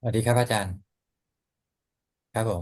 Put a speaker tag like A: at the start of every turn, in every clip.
A: สวัสดีครับอาจารย์ครับผม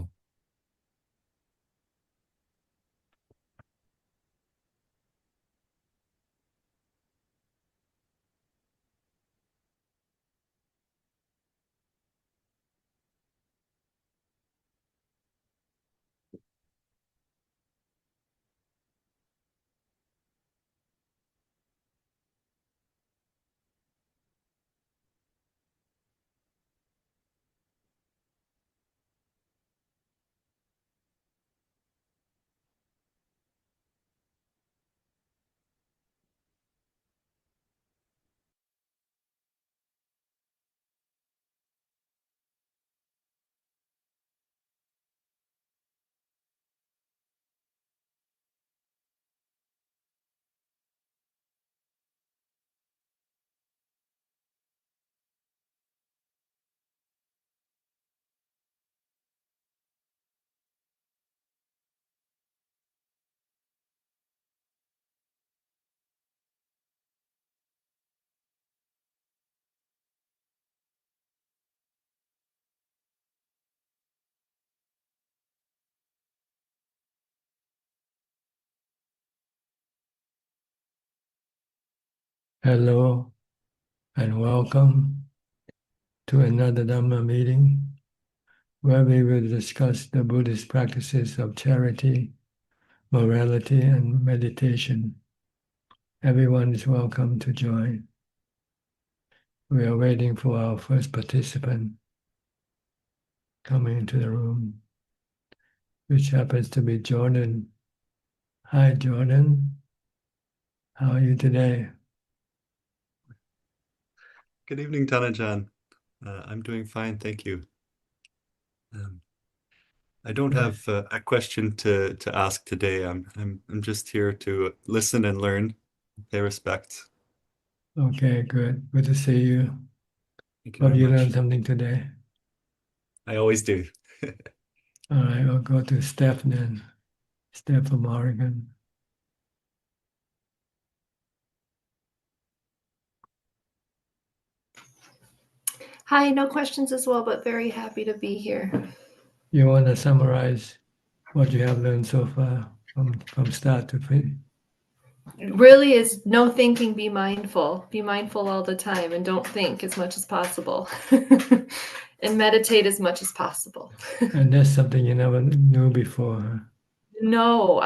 B: Hello and welcome to another Dhamma meeting where we will discuss the Buddhist practices of charity, morality, and meditation. Everyone is welcome to join. We are waiting for our first participant coming into the room, which happens to be Jordan. Hi, Jordan. How are you today?
C: Good evening, Tanajan. I'm doing fine, thank you. I don't
B: Good.
C: have a question to ask today. I'm just here to listen and learn, pay respect.
B: Okay, good. Good to see you.
C: Thank you
B: Hope
C: very
B: you learned
C: much.
B: something today.
C: I always do.
B: All right, I'll go to Steph then. Steph from Oregon.
D: Hi, no questions as well, but very happy to be here.
B: You want to summarize what you have learned so far from start to finish?
D: It really is no thinking, be mindful. Be mindful all the time and don't think as much as possible. And meditate as much as possible.
B: And that's something you never knew before, huh?
D: No,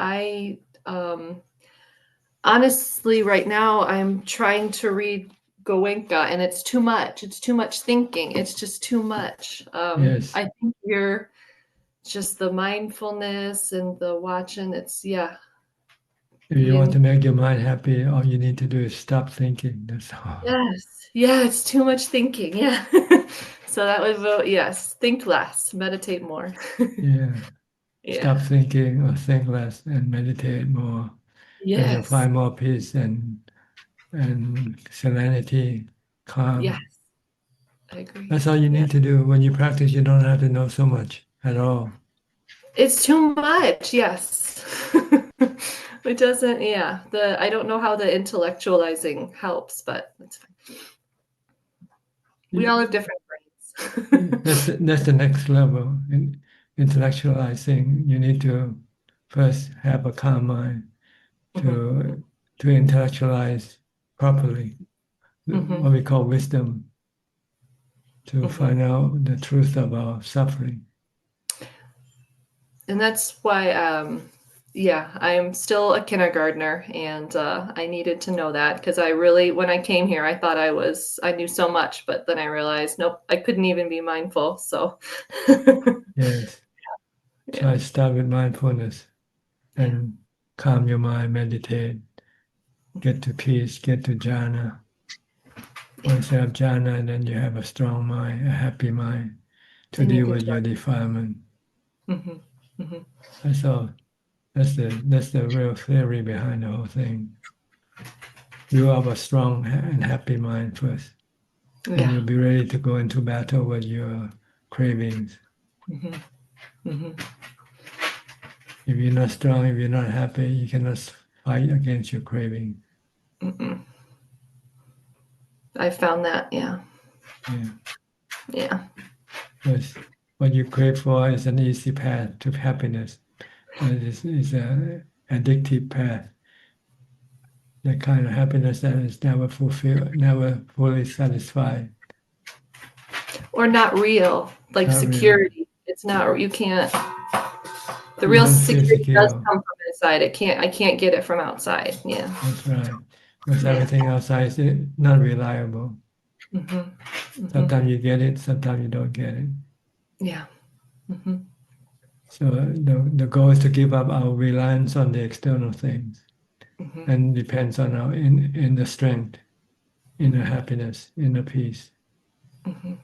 D: honestly, right now I'm trying to read Goenka and it's too much. It's too much thinking. It's just too much.
B: Yes.
D: I think you're just the mindfulness and the watching. It's, yeah,
B: If you want
D: being.
B: to make your mind happy, all you need to do is stop thinking. That's all.
D: Yes. Yeah, it's too much thinking. Yeah. So that would vote yes. Think less, meditate more.
B: Yeah. Stop
D: Yeah.
B: thinking or think less and meditate more. And you'll
D: Yes.
B: find more peace and serenity,
D: Yes.
B: calm.
D: I agree.
B: That's all you
D: Yeah.
B: need to do. When you practice, you don't have to know so much at all.
D: It's too much. Yes. It doesn't, yeah. I don't know how the intellectualizing helps, but that's fine. We all have different brains.
B: That's the next level in intellectualizing. You need to first have a calm mind
D: Mhm,
B: to intellectualize properly
D: mhm,
B: what we call wisdom, to
D: mhm.
B: find out the truth of our suffering.
D: And that's why, yeah, I'm still a kindergartner, and I needed to know that because I really, when I came here, I thought I knew so much, but then I realized, nope, I couldn't even be mindful. So,
B: Yes. So
D: yeah,
B: I start with mindfulness
D: yeah,
B: and calm your mind, meditate, get to peace, get to jhana.
D: yeah.
B: Once you have jhana, then you have a strong mind, a happy mind to
D: And you
B: deal
D: can
B: with your
D: trust.
B: defilement.
D: Hmm. Hmm.
B: That's all. That's the real theory behind the whole thing. You have a strong and happy mind first, and
D: Yeah.
B: you'll be ready to go into battle with your cravings.
D: Hmm. Hmm.
B: If you're not strong, if you're not happy, you cannot fight against your craving.
D: Hmm. I found that. Yeah.
B: Yeah.
D: Yeah.
B: Because what you crave for is an easy path to happiness, but it's a addictive path. The kind of happiness that is never fulfilled, never fully satisfied,
D: Or not real, like
B: not real.
D: security. It's not, you can't, the
B: You
D: real
B: don't feel
D: security does
B: secure.
D: come from inside. I can't get it from outside. Yeah.
B: That's right. Because
D: Yeah.
B: everything outside is not reliable.
D: Hmm.
B: Sometimes you get it, sometimes you don't get it.
D: Yeah. Hmm.
B: So the goal is to give up our reliance on the external things
D: Hmm.
B: and depends on our inner strength, inner happiness, inner peace.
D: Hmm.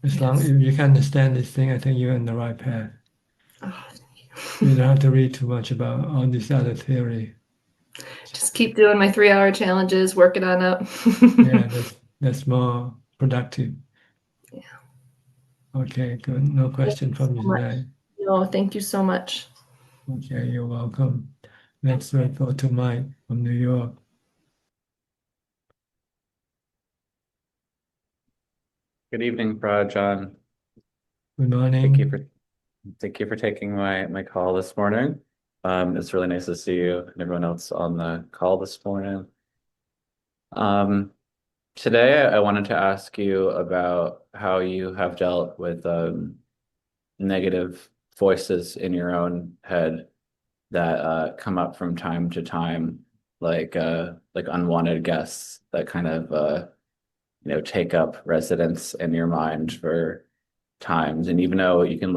B: As long as
D: Yes.
B: you can understand this thing, I think you're on the right path.
D: Oh,
B: You don't have to read too much about all this other theory.
D: just keep doing my 3-hour challenges, working on up.
B: Yeah, that's more productive.
D: Yeah.
B: Okay, good. No
D: Thank
B: question
D: you
B: from
D: so
B: you
D: much.
B: tonight.
D: No, thank you so much.
B: Okay, you're welcome. Next we'll go to Mike from New York.
E: Good evening, Ajaan.
B: Good
E: Thank you
B: morning.
E: for thank you for taking my call this morning. It's really nice to see you and everyone else on the call this morning. Um, Today I wanted to ask you about how you have dealt with negative voices in your own head that come up from time to time, like unwanted guests that kind of take up residence in your mind for times. And even though you can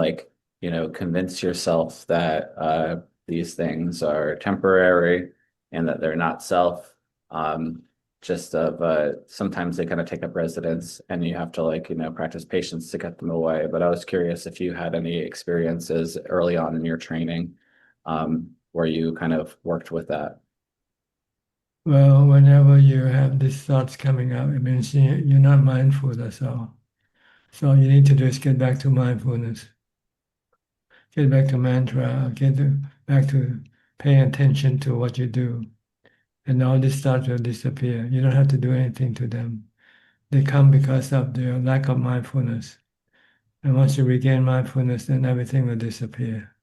E: convince yourself that these things are temporary and that they're not self, um, just of sometimes they kind of take up residence and you have to practice patience to get them away. But I was curious if you had any experiences early on in your training where you kind of worked with that.
B: Well, whenever you have these thoughts coming up, it means you're not mindful, that's all. So all you need to do is get back to mindfulness, get back to mantra, back to paying attention to what you do. And all these thoughts will disappear. You don't have to do anything to them. They come because of the lack of mindfulness. And once you regain mindfulness, then everything will disappear.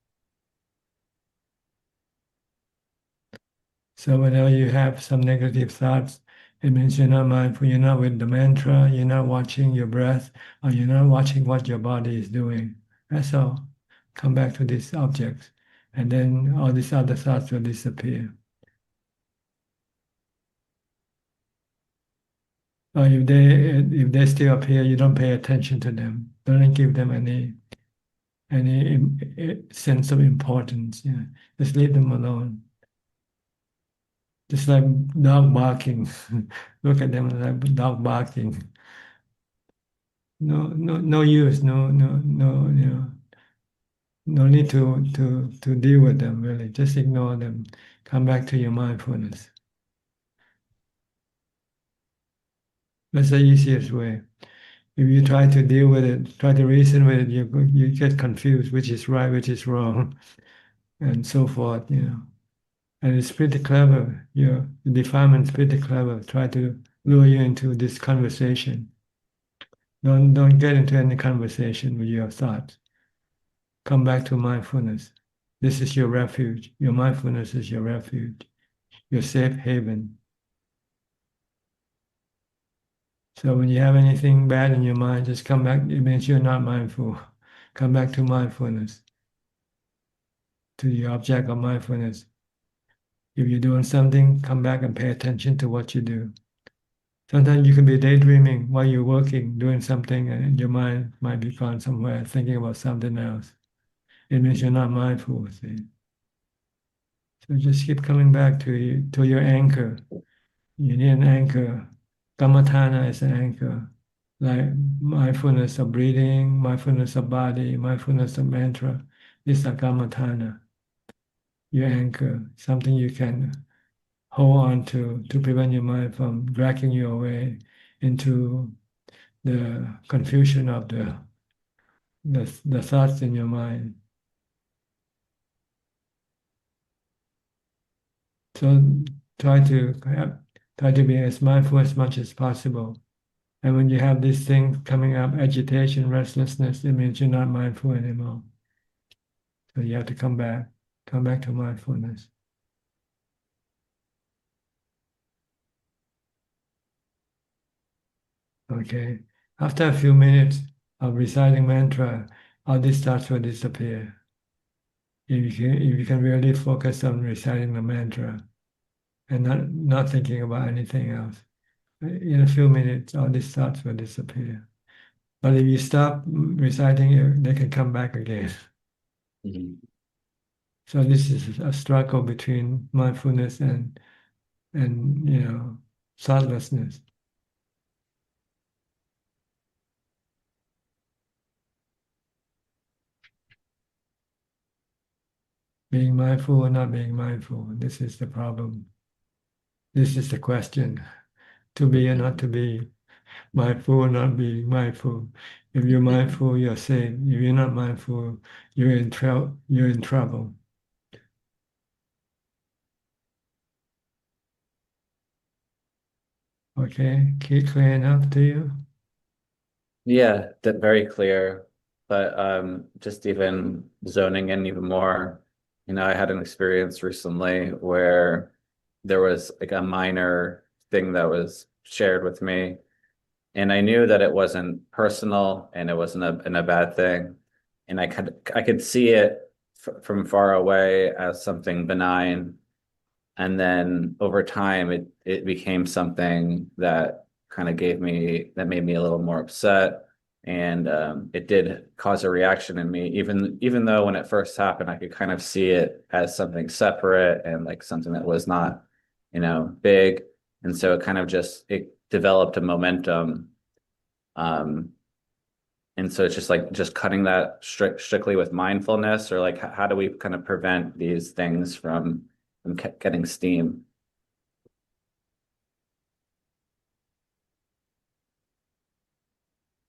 B: So whenever you have some negative thoughts, it means you're not mindful, you're not with the mantra, you're not watching your breath, or you're not watching what your body is doing. That's all. Come back to these objects, and then all these other thoughts will disappear. Or if they still appear, you don't pay attention to them. Don't give them any sense of importance. Yeah. Just leave them alone. Just like dog barking. Look at them like dog barking. No use. No need to deal with them really. Just ignore them. Come back to your mindfulness. That's the easiest way. If you try to deal with it, try to reason with it, you get confused, which is right, which is wrong, and so forth. And it's pretty clever. The defilement's pretty clever. Try to lure you into this conversation. Don't get into any conversation with your thoughts. Come back to mindfulness. This is your refuge. Your mindfulness is your refuge, your safe haven. So when you have anything bad in your mind, just come back. It means you're not mindful. Come back to mindfulness, to the object of mindfulness. If you're doing something, come back and pay attention to what you do. Sometimes you can be daydreaming while you're working, doing something, and your mind might be gone somewhere, thinking about something else. It means you're not mindful. See? So just keep coming back to your anchor. You need an anchor. Kammatthana is an anchor, like mindfulness of breathing, mindfulness of body, mindfulness of mantra. These are kammatthana, your anchor, something you can hold on to prevent your mind from dragging you away into the confusion of the thoughts in your mind. So try to be as mindful as much as possible. And when you have these things coming up, agitation, restlessness, it means you're not mindful anymore. So you have to come back to mindfulness. Okay. After a few minutes of reciting mantra, all this starts to disappear. If you can really focus on reciting the mantra and not thinking about anything else, in a few minutes, all these thoughts will disappear. But if you stop reciting it, they can come back again.
E: Mhm.
B: So this is a struggle between mindfulness and thoughtlessness. Being mindful or not being mindful, this is the problem. This is the question. To be or not to be, mindful or not being mindful. If you're mindful, you're safe. If you're not mindful, you're in trouble. Okay, clear enough to you?
E: Yeah, that very clear. But just even zoning in even more, I had an experience recently where there was like a minor thing that was shared with me, and I knew that it wasn't personal and it wasn't a bad thing, and I could see it from far away as something benign, and then over time it became something that kind of made me a little more upset, and it did cause a reaction in me, even though when it first happened I could kind of see it as something separate and like something that was not big, and so it developed a momentum, um and so it's just cutting that strictly with mindfulness, or like how do we kind of prevent these things from getting steam?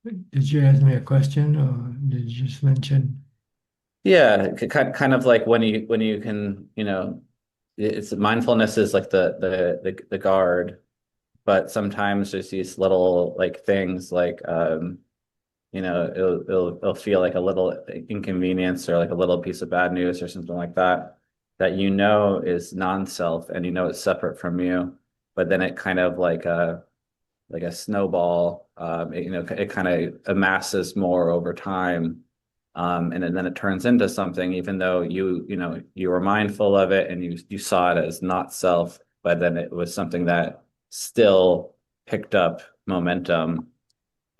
B: Did you ask me a question or did you just mention?
E: Yeah, kind of like when you can, it's mindfulness is like the guard, but sometimes there's these little like things like it'll feel like a little inconvenience or like a little piece of bad news or something like that, that is non-self and it's separate from you, but then it kind of like a snowball. It kind of amasses more over time, and then it turns into something. Even though you were mindful of it and you saw it as not self, but then it was something that still picked up momentum.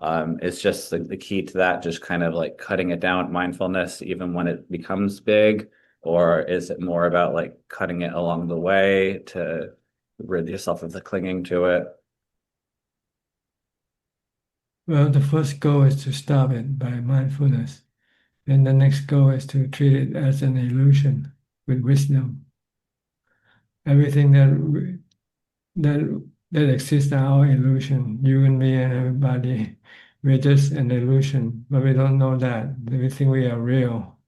E: It's just the key to that, just kind of like cutting it down, mindfulness, even when it becomes big, or is it more about like cutting it along the way to rid yourself of the clinging to it?
B: Well, the first goal is to stop it by mindfulness. And the next goal is to treat it as an illusion with wisdom. Everything that exists are all illusion. You and me and everybody, we're just an illusion, but we don't know that. We think we are real.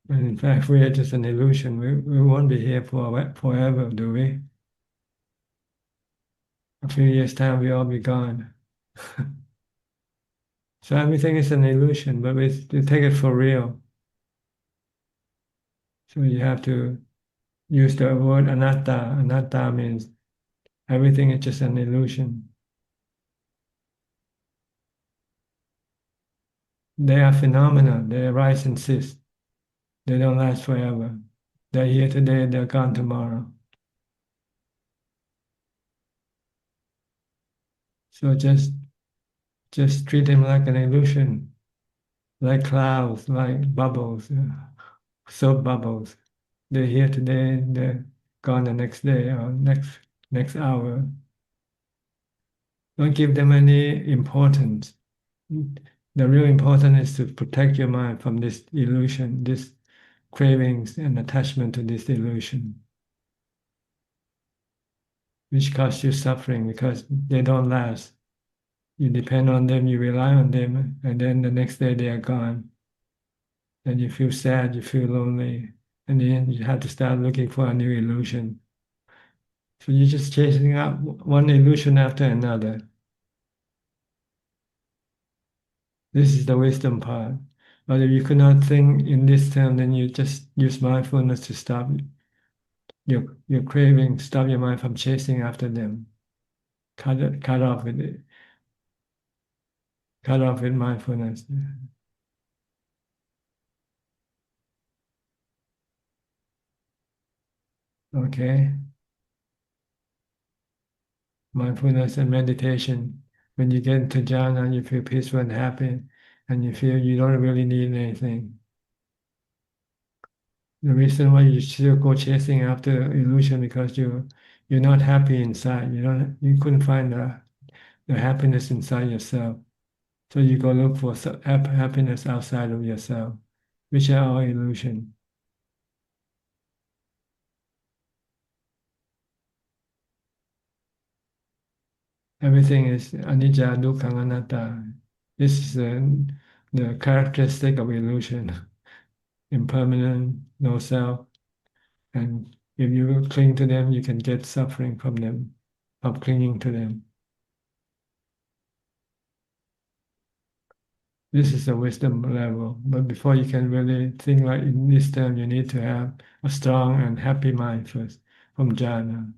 B: And in fact, we are just an illusion. We won't be here forever, do we? A few years' time, we all be gone. So everything is an illusion, but we take it for real. So you have to use the word anatta. Anatta means everything is just an illusion. They are phenomena. They arise and cease. They don't last forever. They're here today, they're gone tomorrow. So just treat them like an illusion, like clouds, like bubbles, soap bubbles. They're here today, they're gone the next day or next hour. Don't give them any importance. The real important is to protect your mind from this illusion, this cravings and attachment to this illusion, which cause you suffering because they don't last. You depend on them, you rely on them, and then the next day they are gone. And you feel sad, you feel lonely, and then you have to start looking for a new illusion. So you're just chasing up one illusion after another. This is the wisdom part. But if you could not think in this term, then you just use mindfulness to stop your craving, stop your mind from chasing after them. Cut off with it. Cut off with mindfulness. Okay. Mindfulness and meditation. When you get into jhana, you feel peaceful and happy, and you feel you don't really need anything. The reason why you still go chasing after illusion because you're not happy inside. You couldn't find the happiness inside yourself. So you go look for happiness outside of yourself, which are all illusion. Everything is anicca, dukkha, anatta. This is the characteristic of illusion. Impermanent, no self. And if you cling to them, you can get suffering from them, of clinging to them. This is a wisdom level. But before you can really think like in this term, you need to have a strong and happy mind first from jhana.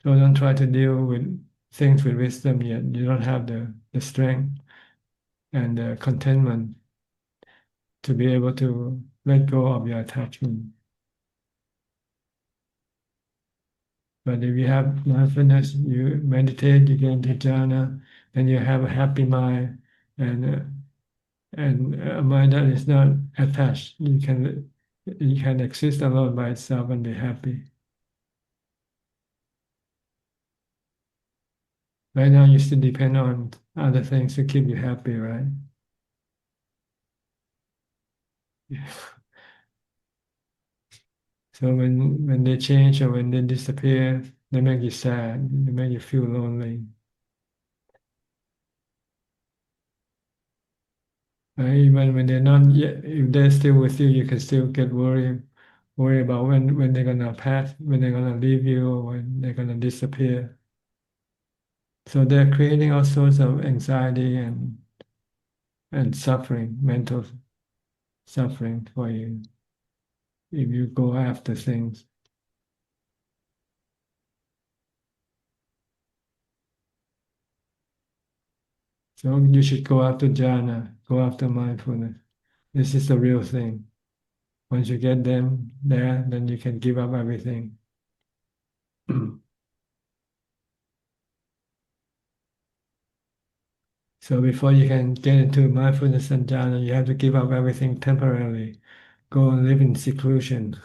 B: So don't try to deal with things with wisdom yet. You don't have the strength and the contentment to be able to let go of your attachment. But if you have mindfulness, you meditate, you get into jhana, then you have a happy mind and a mind that is not attached. You can exist alone by itself and be happy. Right now, you still depend on other things to keep you happy, right? So when they change or when they disappear, they make you sad. They make you feel lonely. Even when they're not yet, if they're still with you, you can still get worry about when they're gonna pass, when they're gonna leave you, or when they're gonna disappear. So they're creating all sorts of anxiety and suffering, mental suffering for you if you go after things. So you should go after jhana, go after mindfulness. This is the real thing. Once you get them there, then you can give up everything. So before you can get into mindfulness and jhana, you have to give up everything temporarily. Go and live in seclusion,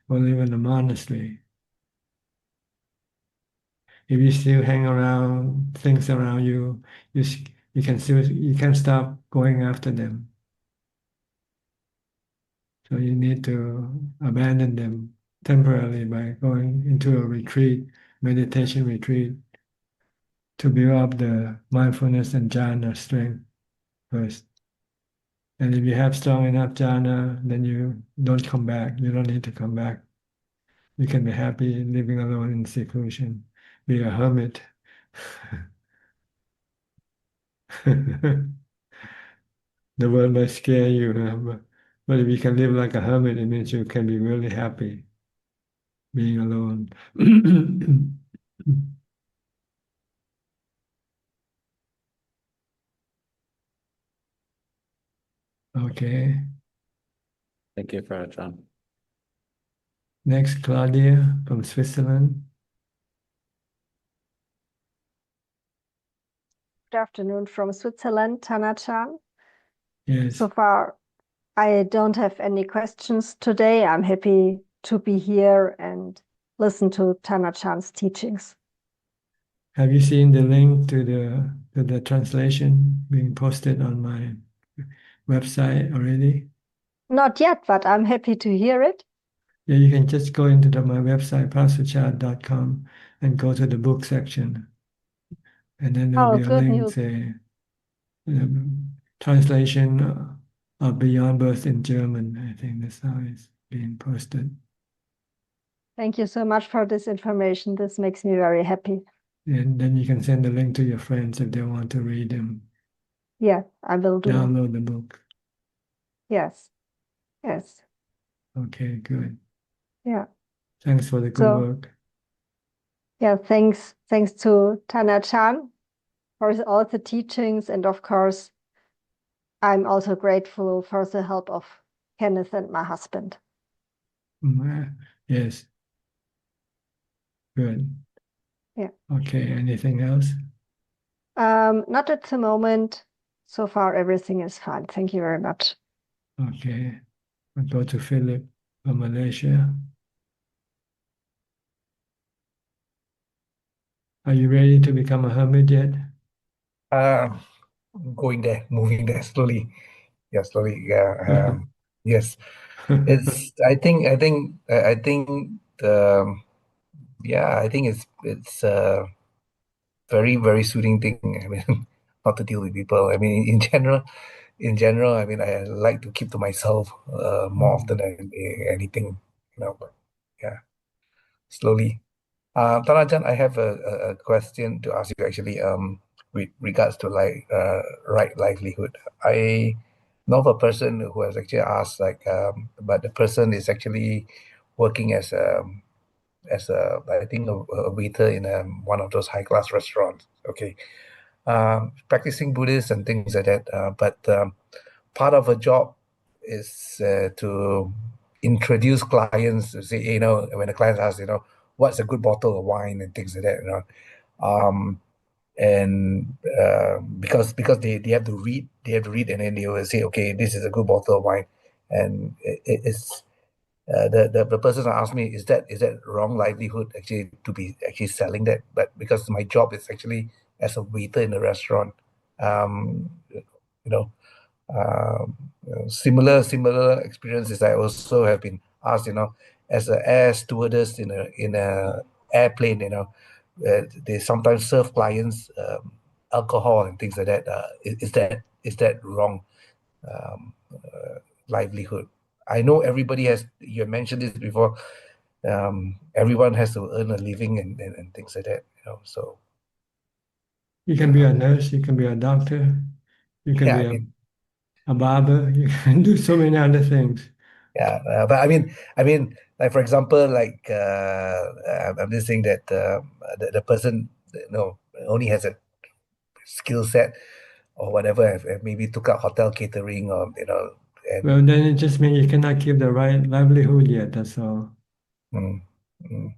B: go live in a monastery. If you still hang around things around you, you can't stop going after them. So you need to abandon them temporarily by going into a retreat, meditation retreat, to build up the mindfulness and jhana strength first. And if you have strong enough jhana, then you don't come back. You don't need to come back. You can be happy living alone in seclusion, be a hermit. The word might scare you, huh? But if you can live like a hermit, it means you can be really happy being alone. Okay.
E: Thank you for that, John.
B: Next, Claudia from Switzerland.
F: Good afternoon from Switzerland, Tana-chan.
B: Yes.
F: So far, I don't have any questions today. I'm happy to be here and listen to Tana-chan's teachings.
B: Have you seen the link to the translation being posted on my website already?
F: Not yet, but I'm happy to hear it.
B: Yeah, you can just go into my website, pastorchad.com, and go to the book section. And then there'll
F: Oh,
B: be a
F: good
B: link,
F: news.
B: say, translation of Beyond Birth in German. I think that's how it's being posted.
F: Thank you so much for this information. This makes me very happy.
B: And then you can send the link to your friends if they want to read them.
F: Yeah, I will do.
B: Download the book.
F: Yes. Yes.
B: Okay, good.
F: Yeah.
B: Thanks for the good
F: So
B: work.
F: yeah, thanks to Tana Chan for all the teachings, and of course I'm also grateful for the help of Kenneth and my husband.
B: Yes, good.
F: Yeah.
B: Okay, anything else?
F: Not at the moment. So far everything is fine. Thank you very much.
B: Okay, we'll go to Philip from Malaysia. Are you ready to become a hermit yet?
G: Going there, moving there slowly. Yeah, slowly. Yeah. Yes. It's. I think. Yeah. I think it's a very very soothing thing. I mean, not to deal with people. I mean, in general. I mean, I like to keep to myself more often than anything. But yeah, slowly. Tanajan, I have a question to ask you actually, with regards to like right livelihood. I know of a person who has actually asked like, but the person is actually working as a I think a waiter in one of those high class restaurants. Okay, practicing Buddhist and things like that. But part of a job is to introduce clients to say, when the clients ask, what's a good bottle of wine and things like that, and because they have to read, and then they will say, okay, this is a good bottle of wine, and it's the person asked me, is that wrong livelihood actually to be actually selling that? But because my job is actually as a waiter in a restaurant, you know similar experiences. I also have been asked, as a air stewardess in a airplane, they sometimes serve clients alcohol and things like that. Is that wrong livelihood? I know everybody has. You mentioned this before. Everyone has to earn a living and things like that. So
B: You can be a nurse, you can be a doctor, you can
G: yeah,
B: be a barber, you can do so many other things.
G: yeah, but I mean, like for example, like I'm just saying that the person, only has a skill set or whatever, have maybe took up hotel catering, or and
B: Well, then it just means you cannot keep the right livelihood yet, that's all.
G: mm, mm,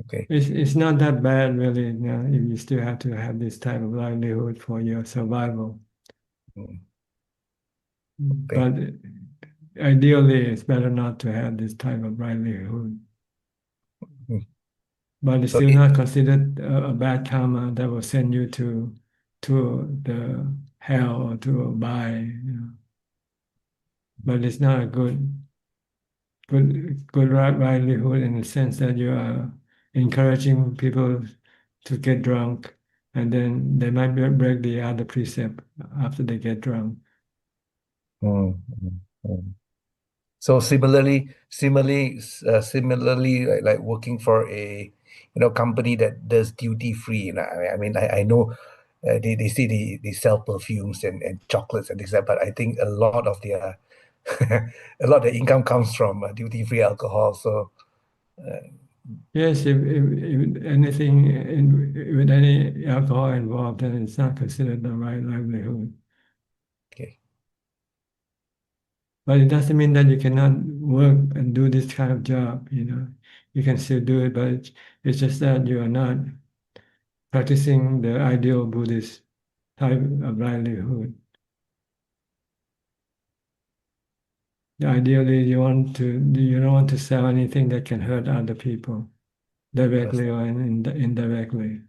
G: okay,
B: It's not that bad, really, if you still have to have this type of livelihood for your survival.
G: mm, okay,
B: But ideally, it's better not to have this type of livelihood.
G: mm.
B: But it's
G: So
B: still not considered a bad karma that will send you to the hell or to a. But it's not a good livelihood in the sense that you are encouraging people to get drunk, and then they might break the other precept after they get drunk.
G: mm, mm, mm. So similarly, like working for a company that does duty free. I know they say they sell perfumes and chocolates and things like that, but I think a lot of their a lot of the income comes from duty free alcohol. So
B: Yes, if anything with any alcohol involved, then it's not considered the right livelihood.
G: okay,
B: But it doesn't mean that you cannot work and do this kind of job. You can still do it, but it's just that you are not practicing the ideal Buddhist type of livelihood. Ideally, you don't want to sell anything that can hurt other people directly or indirectly.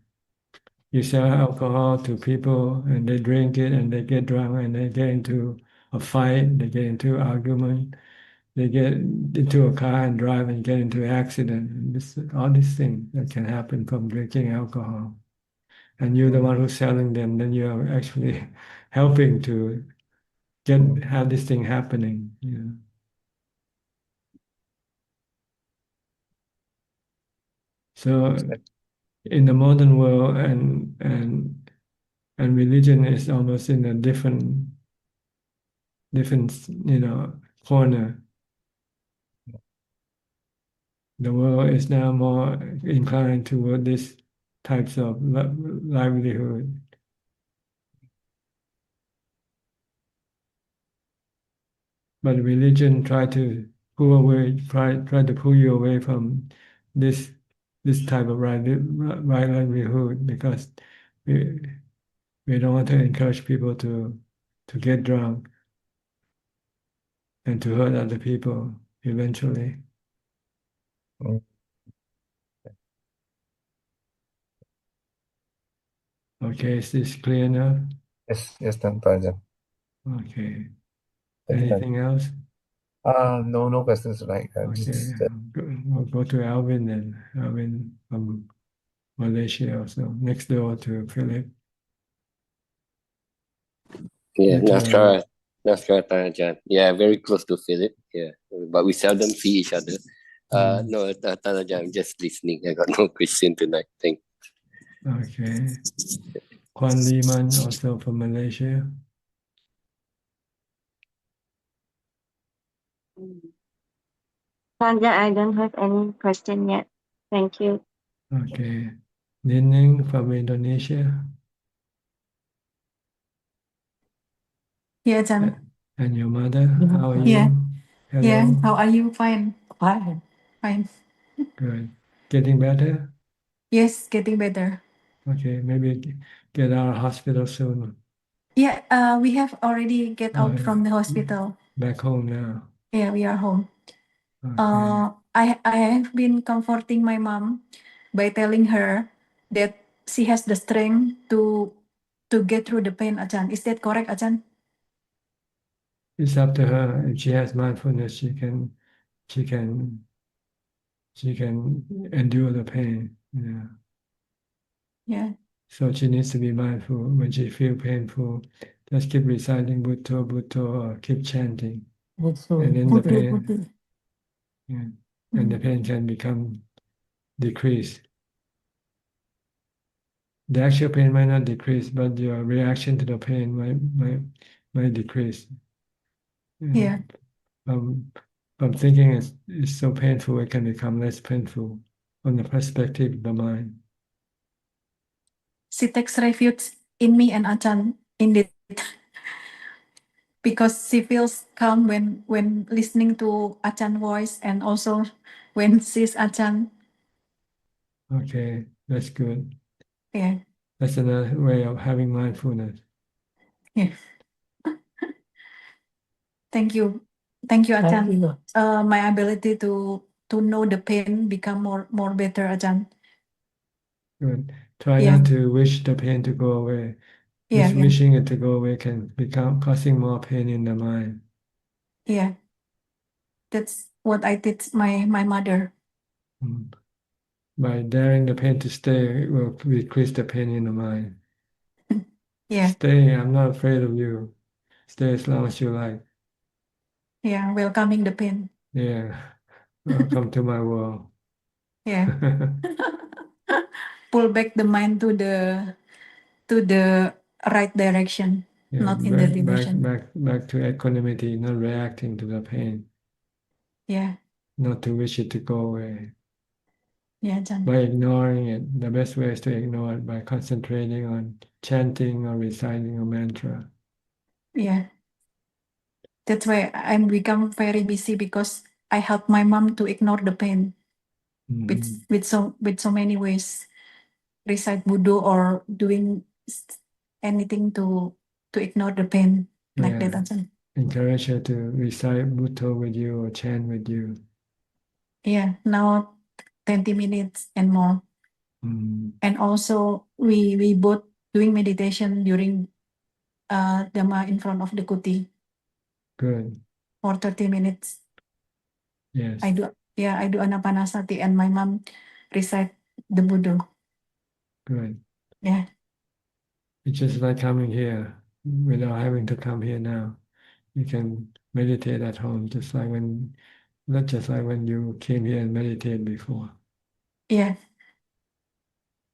B: You sell alcohol to people and they drink it and they get drunk and they get into a fight, they get into argument, they get into a car and drive and get into an accident. All these things that can happen from drinking alcohol. And you're the one who's selling them, then you're actually helping to have this thing happening. So in the modern world and and religion is almost in a different, corner. The world is now more inclined toward this types of livelihood. But religion try to try to pull you away from this type of right livelihood, because we we don't want to encourage people to get drunk and to hurt other people eventually.
G: Mm.
B: Okay, is this clear enough?
G: Yes, Tanpa Ajahn.
B: Okay.
G: Thank you,
B: Anything else?
G: No questions, right?
B: Okay,
G: Just
B: we'll go to Alvin then. Alvin from Malaysia also, next door to Philip.
H: Yeah,
B: You tell
H: Namaskar, Tanajan. Yeah, very close to Philip. Yeah, but we seldom see each other. No, Tanajan, I'm just listening. I got no question tonight. Thank.
B: Okay. Kwan Liman also from Malaysia.
I: Sandhya, I don't have any question yet. Thank you.
B: Okay. Nining from Indonesia.
J: Yeah, Ajahn.
B: And your mother, how are
J: Yeah.
B: you? Hello.
J: Yeah. How are you? Fine. Fine. Fine.
B: Good. Getting better?
J: Yes, getting better.
B: Okay, maybe get out of hospital soon.
J: Yeah, we have already get out from the hospital.
B: Back home now.
J: Yeah, we are home.
B: Okay.
J: I have been comforting my mom by telling her that she has the strength to get through the pain, Ajahn. Is that correct, Ajahn?
B: It's up to her. If she has mindfulness, she can endure the pain. Yeah.
J: Yeah.
B: So she needs to be mindful when she feel painful. Just keep reciting Bhutto, Bhutto, or keep chanting. And then the pain, yeah, and the pain can become decreased. The actual pain might not decrease, but your reaction to the pain might decrease.
J: Yeah.
B: From thinking it's so painful, it can become less painful from the perspective of the mind.
J: She takes refuge in me and Ajahn indeed, because she feels calm when listening to Ajahn voice, and also when sees Ajahn.
B: Okay, that's good.
J: Yeah.
B: That's another way of having mindfulness.
J: Yeah. Thank you. Thank you, Ajahn. My ability to know the pain become more better, Ajahn.
B: Good. Try
J: Yeah.
B: not to wish the pain to go away.
J: Yeah,
B: Just
J: yeah.
B: wishing it to go away can become causing more pain in the mind.
J: Yeah. That's what I teach my mother.
B: By daring the pain to stay, it will decrease the pain in the mind.
J: Yeah.
B: Stay, I'm not afraid of you. Stay as long as you like.
J: Yeah, welcoming the pain.
B: Yeah. Welcome to my world.
J: Yeah. Pull back the mind to the right direction,
B: Yeah,
J: not in the direction.
B: back to equanimity, not reacting to the pain.
J: Yeah.
B: Not to wish it to go away.
J: Yeah, Ajahn.
B: By ignoring it, the best way is to ignore it by concentrating on chanting or reciting a mantra.
J: Yeah. That's why I'm become very busy, because I help my mom to ignore the pain with so many ways. Recite Buddha or doing anything to ignore the pain, like that, Ajahn.
B: Encourage her to recite Bhutto with you or chant with you.
J: Yeah, now 20 minutes and more. And also we both doing meditation during Dhamma in front of the kuti.
B: Good.
J: For 30 minutes.
B: Yes.
J: I do Anapanasati, and my mom recite the Buddha.
B: Good.
J: Yeah.
B: It's just like coming here without having to come here now. You can meditate at home, not just like when you came here and meditated before.
J: Yeah.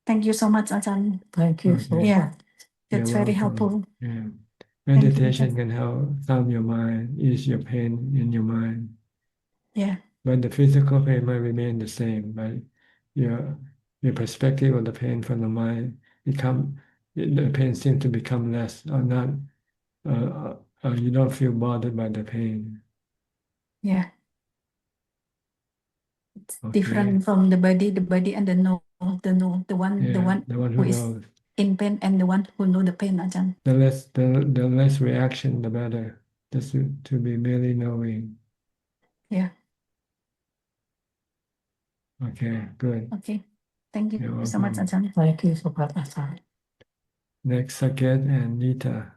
J: Thank you so much, Ajahn.
B: Thank you so
J: Yeah. That's
B: You're
J: very
B: welcome.
J: helpful.
B: Yeah.
J: Thank you,
B: Meditation
J: Ajahn.
B: can help calm your mind, ease your pain in your mind.
J: Yeah,
B: But the physical pain might remain the same, but your your perspective of the pain from the mind the pain seems to become less or not. You don't feel bothered by the pain.
J: yeah. It's
B: Okay.
J: different from the body and the know, the one
B: Yeah, the one
J: who
B: who
J: is
B: knows.
J: in pain and the one who know the pain, Ajahn.
B: The less reaction, the better. Just to be merely knowing.
J: Yeah.
B: Okay, good.
J: Okay. Thank you
B: You're
J: so much,
B: welcome.
J: Ajahn. Thank you so much, Ajahn.
B: Next, Saket and Nita.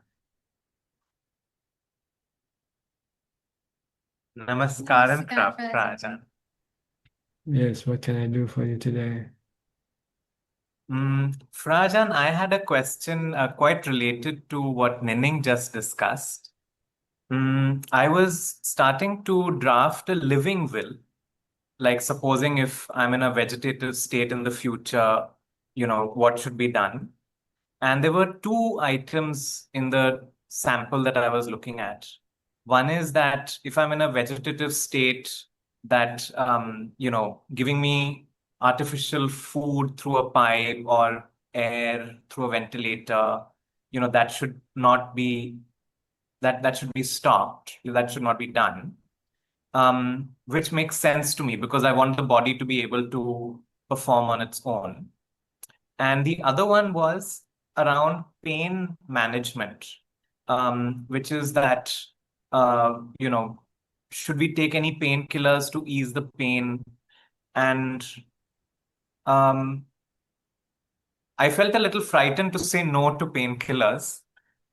K: Namaskaram, Ajahn.
B: Yes, what can I do for you today?
K: Frajan, I had a question quite related to what Nining just discussed. I was starting to draft a living will, like supposing if I'm in a vegetative state in the future, what should be done? And there were two items in the sample that I was looking at. One is that if I'm in a vegetative state, that, giving me artificial food through a pipe or air through a ventilator, that should not be, that should be stopped. That should not be done. Which makes sense to me because I want the body to be able to perform on its own. And the other one was around pain management, which is that, should we take any painkillers to ease the pain? And I felt a little frightened to say no to painkillers.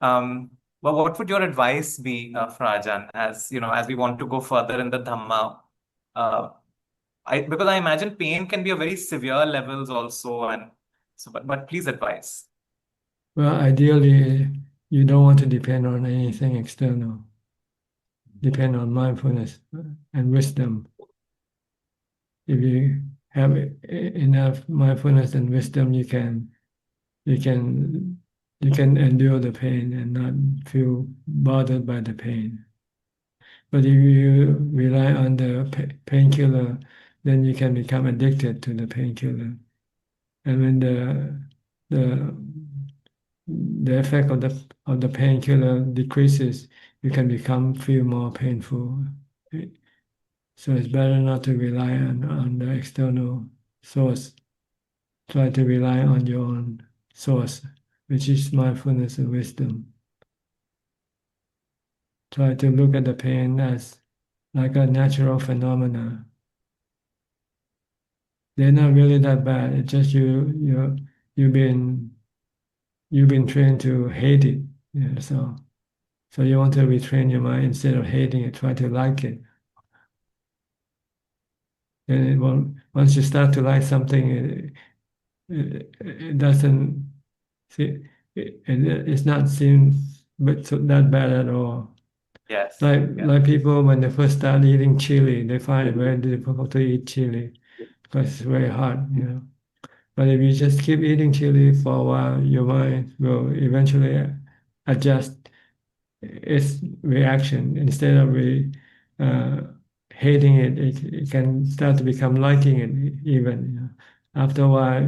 K: But what would your advice be, Frajan, as as we want to go further in the Dhamma? Because I imagine pain can be a very severe levels also, and so. But please advise.
B: Well, ideally, you don't want to depend on anything external. Depend on mindfulness and wisdom. If you have enough mindfulness and wisdom, you can endure the pain and not feel bothered by the pain. But if you rely on the painkiller, then you can become addicted to the painkiller. And when the effect of the painkiller decreases, you can feel more painful. So it's better not to rely on the external source. Try to rely on your own source, which is mindfulness and wisdom. Try to look at the pain as like a natural phenomena. They're not really that bad. It's just you've been trained to hate it. Yeah, so you want to retrain your mind instead of hating it, try to like it. And it won't, once you start to like something, it doesn't see it's not seen but that bad at all.
K: Yes.
B: Like people when they first start eating chili, they find it very difficult to eat chili because it's very hot, But if you just keep eating chili for a while, your mind will eventually adjust its reaction. Instead of hating it, it can start to become liking it even. After a while,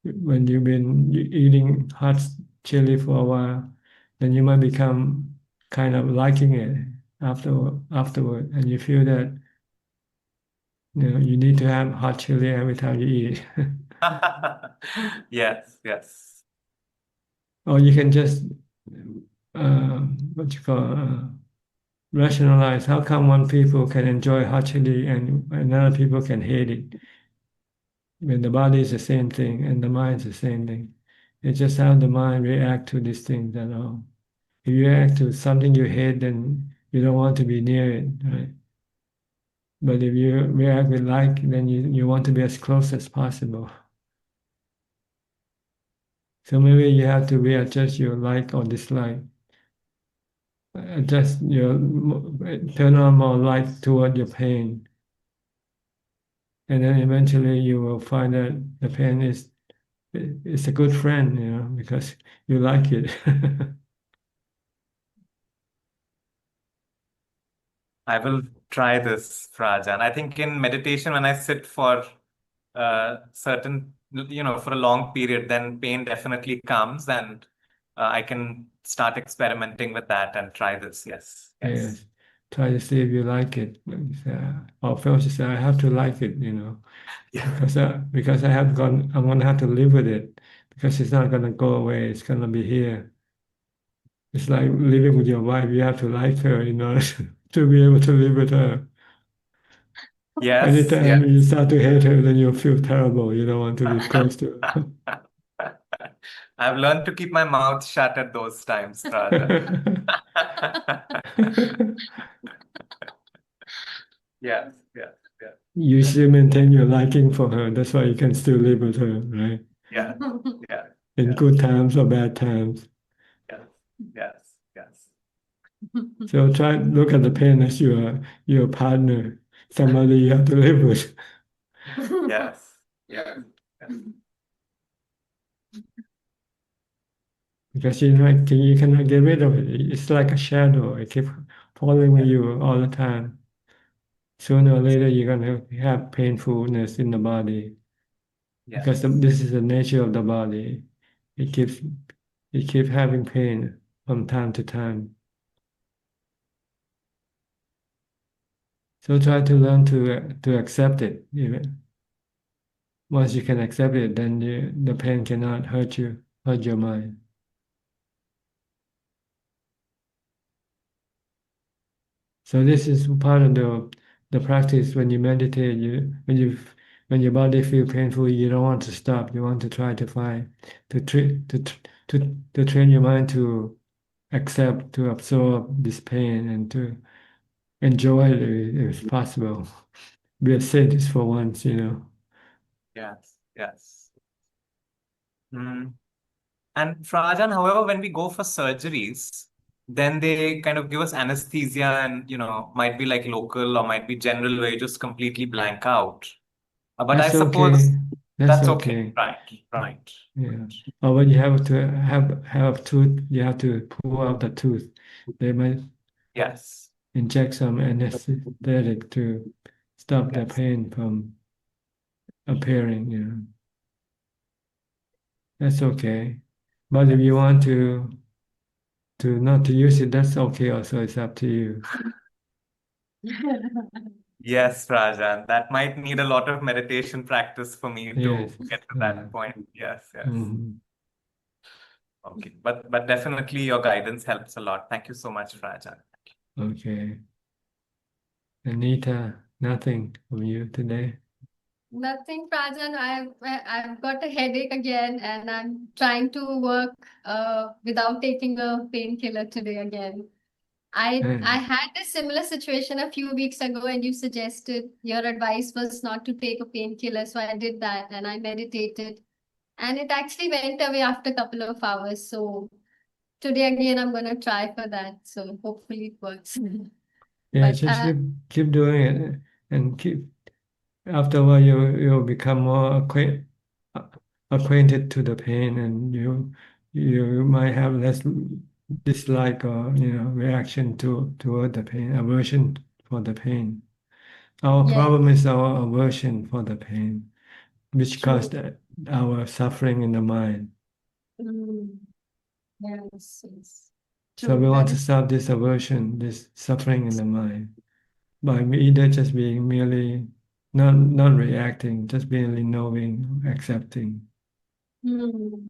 B: when you've been eating hot chili for a while, then you might become kind of liking it afterward, and you feel that you need to have hot chili every time you eat it.
K: Yes.
B: Or you can just rationalize how come one people can enjoy hot chili and another people can hate it. When the body is the same thing and the mind is the same thing. It's just how the mind react to these things that all. If you react to something you hate, then you don't want to be near it, right? But if you react with like, then you want to be as close as possible. So maybe you have to readjust your like or dislike. Adjust your turn on more light toward your pain. And then eventually you will find that the pain is it's a good friend, you know, because you like it.
K: I will try this, Rajan. I think in meditation, when I sit for certain, for a long period, then pain definitely comes, and I can start experimenting with that and try this. Yes, yes.
B: Yes. Try to see if you like it. Or first you say, I have to like it, you know,
K: Yeah.
B: because I'm gonna have to live with it because it's not gonna go away. It's gonna be here. It's like living with your wife. You have to like her in order to be able to live with her.
K: Yes,
B: Anytime you
K: yes.
B: start to hate her, then you'll feel terrible. You don't want to be close to her.
K: I've learned to keep my mouth shut at those times, Rajan. Yes, yes, yes.
B: You still maintain your liking for her. That's why you can still live with her, right?
K: Yeah, yeah,
B: In
K: yeah,
B: good times or bad times.
K: yes, yes, yes.
B: So try look at the pain as your partner, somebody you have to live with.
K: Yes, yes, yes.
B: Because you cannot get rid of it. It's like a shadow. It keeps following with you all the time. Sooner or later, you're gonna have painfulness in the body because
K: Yes.
B: this is the nature of the body. It keeps it keeps having pain from time to time. So try to learn to accept it. Even once you can accept it, then the pain cannot hurt your mind. So this is part of the practice when you meditate. When your body feel painful, you don't want to stop. You want to try to find to train your mind to accept, to absorb this pain, and to enjoy it if possible. Be a sadist for once, you know.
K: Yes, yes. Mm. And Frajan, however, when we go for surgeries, then they kind of give us anesthesia and, might be like local or might be general where you just completely blank out. But I
B: That's
K: suppose
B: okay. That's
K: that's okay.
B: okay.
K: Right, right.
B: Yeah. Or when you have to have a tooth, you have to pull out the tooth. They might
K: Yes,
B: inject some anesthetic to stop the
K: yes,
B: pain from appearing, you know. That's okay. But if you
K: yes.
B: want to not to use it, that's okay also. It's up to you.
K: Yes, Rajan. That might need a lot of meditation practice for me to
B: Yes.
K: get to
B: Yeah.
K: that point. Yes, yes.
B: Mhm.
K: Okay. But definitely your guidance helps a lot. Thank you so much, Rajan.
B: Okay. Anita, nothing from you today?
L: Nothing, Prajan. I've got a headache again, and I'm trying to work without taking a painkiller today again. I
B: And
L: had a similar situation a few weeks ago, and you suggested your advice was not to take a painkiller, so I did that and I meditated, and it actually went away after a couple of hours. So today again, I'm gonna try for that. So hopefully it works.
B: yeah,
L: But
B: just keep doing it and keep after a while you'll become more acquainted to the pain and you might have less dislike or reaction toward the pain, aversion for the pain. Our
L: yes,
B: problem is our aversion for the pain, which
L: true.
B: caused our suffering in the mind.
L: Mm, yes, yes.
B: So
L: True.
B: we want
L: That
B: to
L: is
B: stop this aversion, this suffering in the mind by either just being merely not reacting, just merely knowing, accepting.
L: Hmm.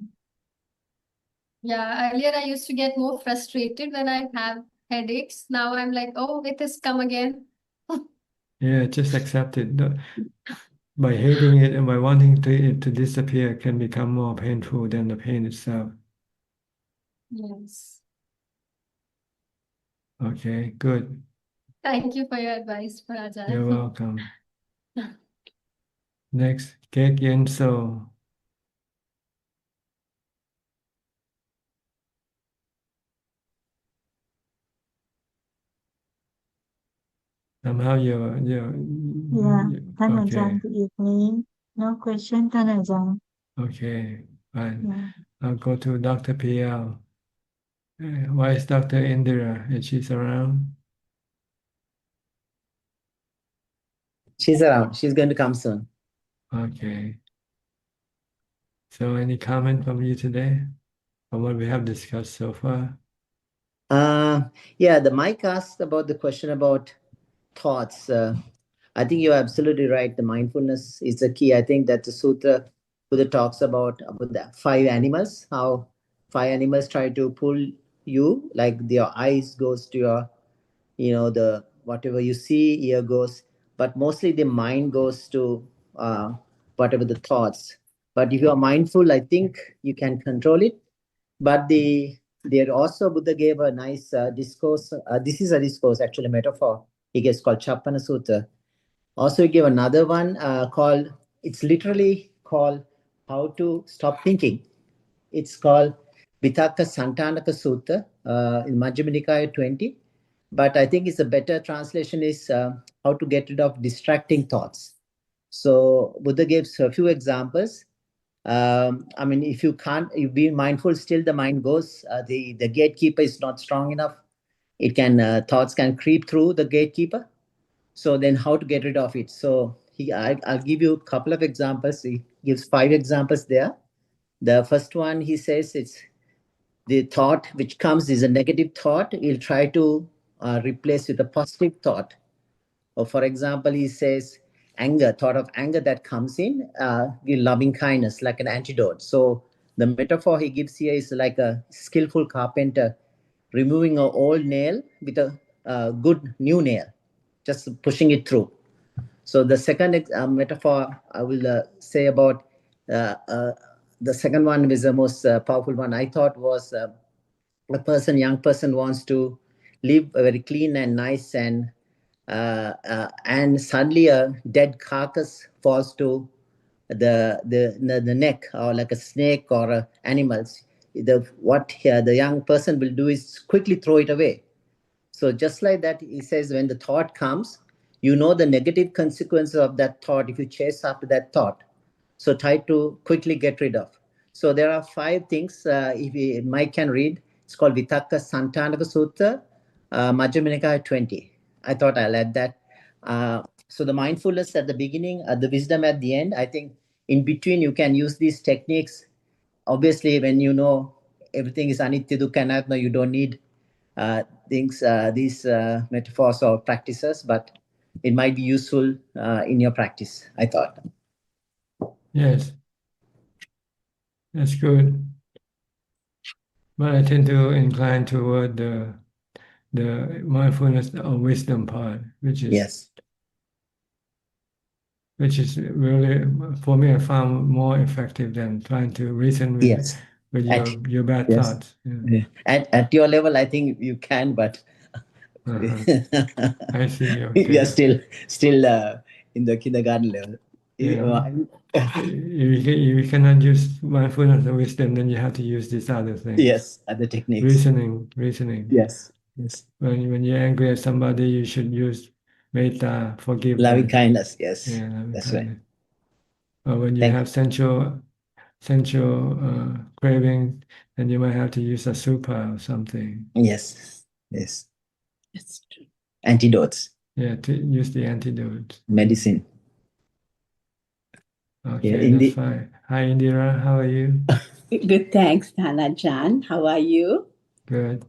L: Yeah, earlier I used to get more frustrated when I have headaches. Now I'm like, oh, it has come again.
B: Yeah, just accept it. By hating it and by wanting it to disappear can become more painful than the pain itself.
L: Yes.
B: Okay, good.
L: Thank you for your advice,
B: You're
L: Prajan.
B: welcome. Next, Kek Yen So. Somehow
I: Yeah,
B: okay,
I: Ajaan, good evening. No question, Ajaan.
B: okay. Fine. I'll go to Dr. PL. Why is Dr. Indira? Is she around?
M: She's around. She's going to come soon.
B: Okay. So any comment from you today on what we have discussed so far?
M: Yeah, the Mike asked about the question about thoughts. I think you're absolutely right. The mindfulness is the key. I think that the sutra Buddha talks about the 5 animals, how 5 animals try to pull you, like your eyes goes to your, the whatever you see, ear goes, but mostly the mind goes to whatever the thoughts. But if you are mindful, I think you can control it. But there also Buddha gave a nice discourse. This is a discourse, actually, metaphor. He gets called Chappana Sutta. Also, he gave another one called, it's literally called How to Stop Thinking. It's called Vitakka Santanaka Sutta in Majjhima Nikaya 20. But I think it's a better translation is how to get rid of distracting thoughts. So Buddha gives a few examples. I mean, if you can't, you be mindful, still the mind goes. The gatekeeper is not strong enough. It can thoughts can creep through the gatekeeper. So then, how to get rid of it? So I'll give you a couple of examples. He gives 5 examples there. The first one, he says, it's the thought which comes is a negative thought. He'll try to replace with a positive thought. Or for example, he says thought of anger that comes in, give loving kindness like an antidote. So the metaphor he gives here is like a skillful carpenter removing an old nail with a good new nail, just pushing it through. So the second metaphor I will say about the second one is the most powerful one I thought was young person wants to live very clean and nice, and suddenly a dead carcass falls to the neck, or like a snake or animals. What the young person will do is quickly throw it away. So just like that, he says, when the thought comes, you know the negative consequences of that thought if you chase after that thought. So try to quickly get rid of. So there are 5 things, if Mike can read. It's called Vitakka Santanaka Sutta, Majjhima Nikaya 20. I thought I'll add that. So the mindfulness at the beginning, the wisdom at the end, I think in between you can use these techniques. Obviously, when you know everything is anitya dukkha anatta, you don't need these metaphors or practices, but it might be useful in your practice, I thought.
B: Yes, that's good. But I tend to incline toward the mindfulness or wisdom part, which is really, for me, I found more effective than trying to reason with your bad thoughts.
M: Yeah. At your level, I think you can, but
B: I see.
M: we are still in the kindergarten level.
B: Yeah. If you cannot use mindfulness and wisdom, then you have to use these other things.
M: Yes, other techniques.
B: Reasoning.
M: Yes.
B: When you're angry at somebody, you should use metta, forgive
M: loving
B: them.
M: kindness. Yes,
B: Yeah, loving
M: that's
B: kindness.
M: right.
B: Or when you have sensual craving, then you might have to use a super or something.
M: Yes. It's true. Antidotes.
B: Yeah, to use the antidote.
M: Medicine.
B: Okay, that's fine. Hi, Indira. How are you?
N: Good, thanks, Ajaan. How are you?
B: Good.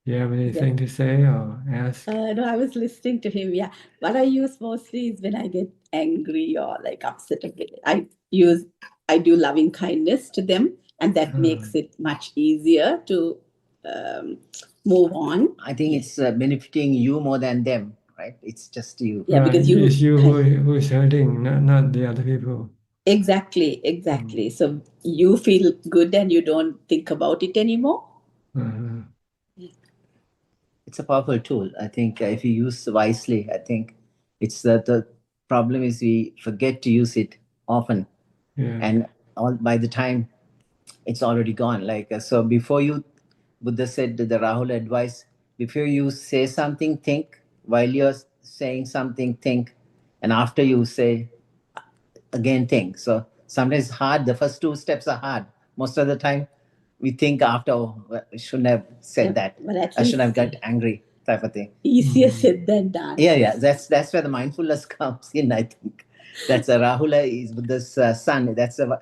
B: Do you have anything to say or ask?
N: No, I was listening to him. Yeah, what I use mostly is when I get angry or like upset a bit. I do loving kindness to them, and that makes it much easier to move on.
M: I think it's benefiting you more than them, right? It's just you.
N: Yeah, because
B: it's you who's hurting, not the other people.
N: Exactly. So you feel good and you don't think about it anymore.
M: It's a powerful tool. I think if you use wisely, I think it's the problem is we forget to use it often, and by the time it's already gone. Like so, before you, Buddha said the Rahul advice: before you say something, think. While you're saying something, think, and after you say again, think. So sometimes it's hard. The first two steps are hard. Most of the time, we think after, oh, I shouldn't have said that.
N: But at
M: I shouldn't have
N: least
M: got angry, type of thing.
N: easier said than done.
M: Yeah. That's where the mindfulness comes in. I think that's Rahula is Buddha's son. That's the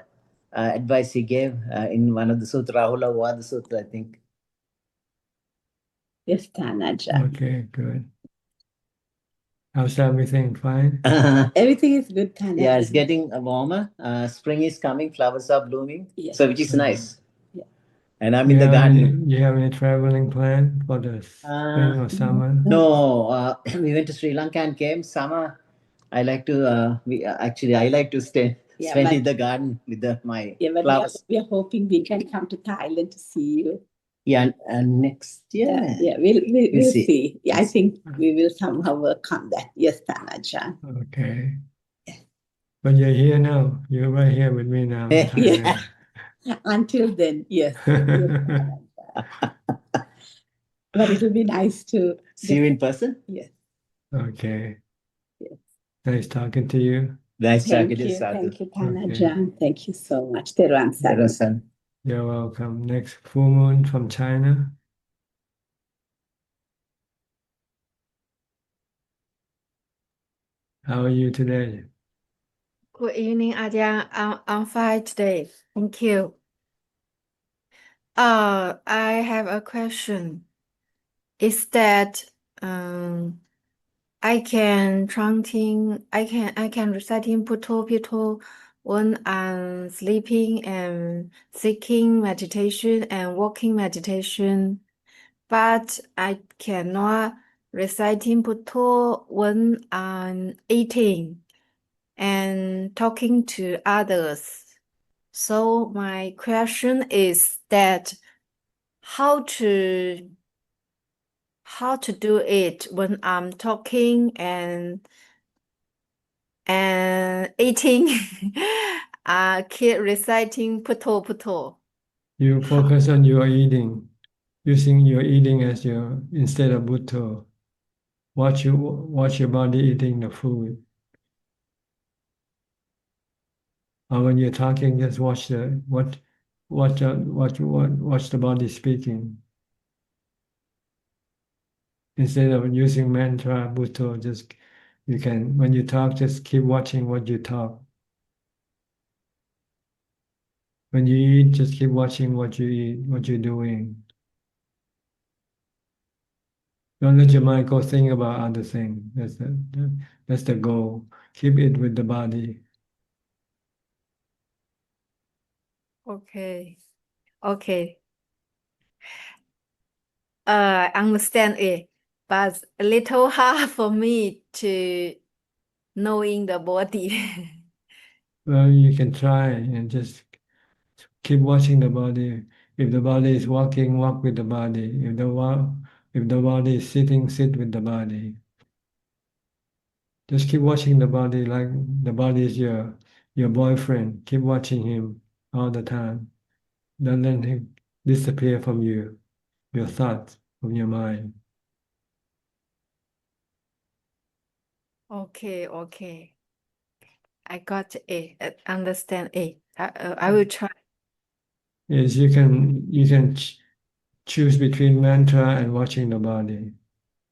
M: advice he gave in one of the sutra, Rahula Vada Sutra, I think.
N: Yes, Tanaja.
B: Okay, good. How's everything? Fine?
N: Everything is good, Tanaja.
M: Yeah, it's getting warmer. Spring is coming, flowers are blooming.
N: Yes.
M: So which is nice.
N: Yeah.
M: And I'm in the garden.
B: You have any traveling plan for the spring or summer?
M: No, we went to Sri Lanka and came. Summer, I like to. I like to spend in the garden with my flowers.
N: We are hoping we can come to Thailand to see you.
M: Yeah, and next year.
N: Yeah, we'll see. Yeah, I think we will somehow work on that. Yes, Tanaja.
B: Okay. But you're here now. You're right here with me now. in Thailand.
N: Until then, yes. But it will be nice to
M: see you in person.
N: Yes.
B: Okay.
N: Yes.
B: Nice talking to you.
M: Nice talking to you,
N: Thank you,
B: Okay.
N: Tanaja. Thank you so much. Teruan.
B: You're welcome. Next, full moon from China. How are you today?
O: Good evening, Ajahn. I'm fine today. Thank you. I have a question. Is that I can reciting Pito when I'm sleeping and seeking meditation and walking meditation, but I cannot reciting Pito when I'm eating and talking to others. So my question is that how to do it when I'm talking and eating, keep reciting Puto.
B: You focus on your eating, using your eating as your instead of Bhutto. Watch your body eating the food. Or when you're talking, just watch the body speaking. Instead of using mantra, Bhutto, just you can when you talk, just keep watching what you talk. When you eat, just keep watching what you eat, what you're doing. Don't let your mind go think about other things. That's the goal. Keep it with the body.
O: Okay. I understand it, but a little hard for me to knowing the body.
B: Well, you can try and just keep watching the body. If the body is walking, walk with the body. If the body is sitting, sit with the body. Just keep watching the body like the body is your boyfriend. Keep watching him all the time. Don't let him disappear from you, your thoughts, from your mind.
O: Okay. I got it. Understand it. I will try.
B: Yes, you can choose between mantra and watching the body.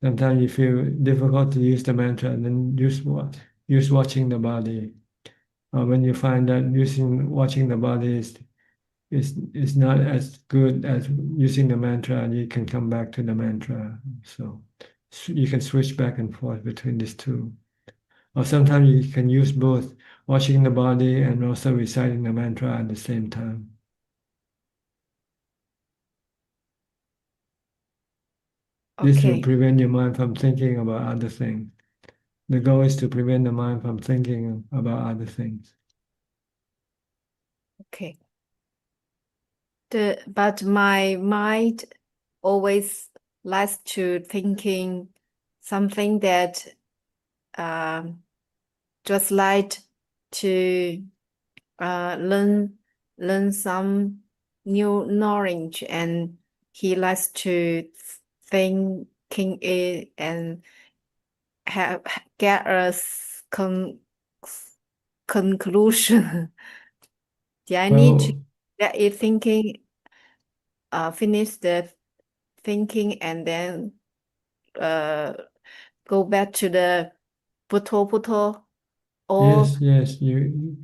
B: Sometimes you feel difficult to use the mantra, then use watching the body. When you find that watching the body is not as good as using the mantra, you can come back to the mantra. So you can switch back and forth between these two. Or sometimes you can use both, watching the body and also reciting the mantra at the same time. This will
O: Okay.
B: prevent your mind from thinking about other things. The goal is to prevent the mind from thinking about other things.
O: Okay. But my mind always likes to thinking something that just like to learn some new knowledge, and he likes to thinking it and get us conclusion. Do I need to
B: Well,
O: let it thinking, finish the thinking and then go back to the puto, or
B: yes, you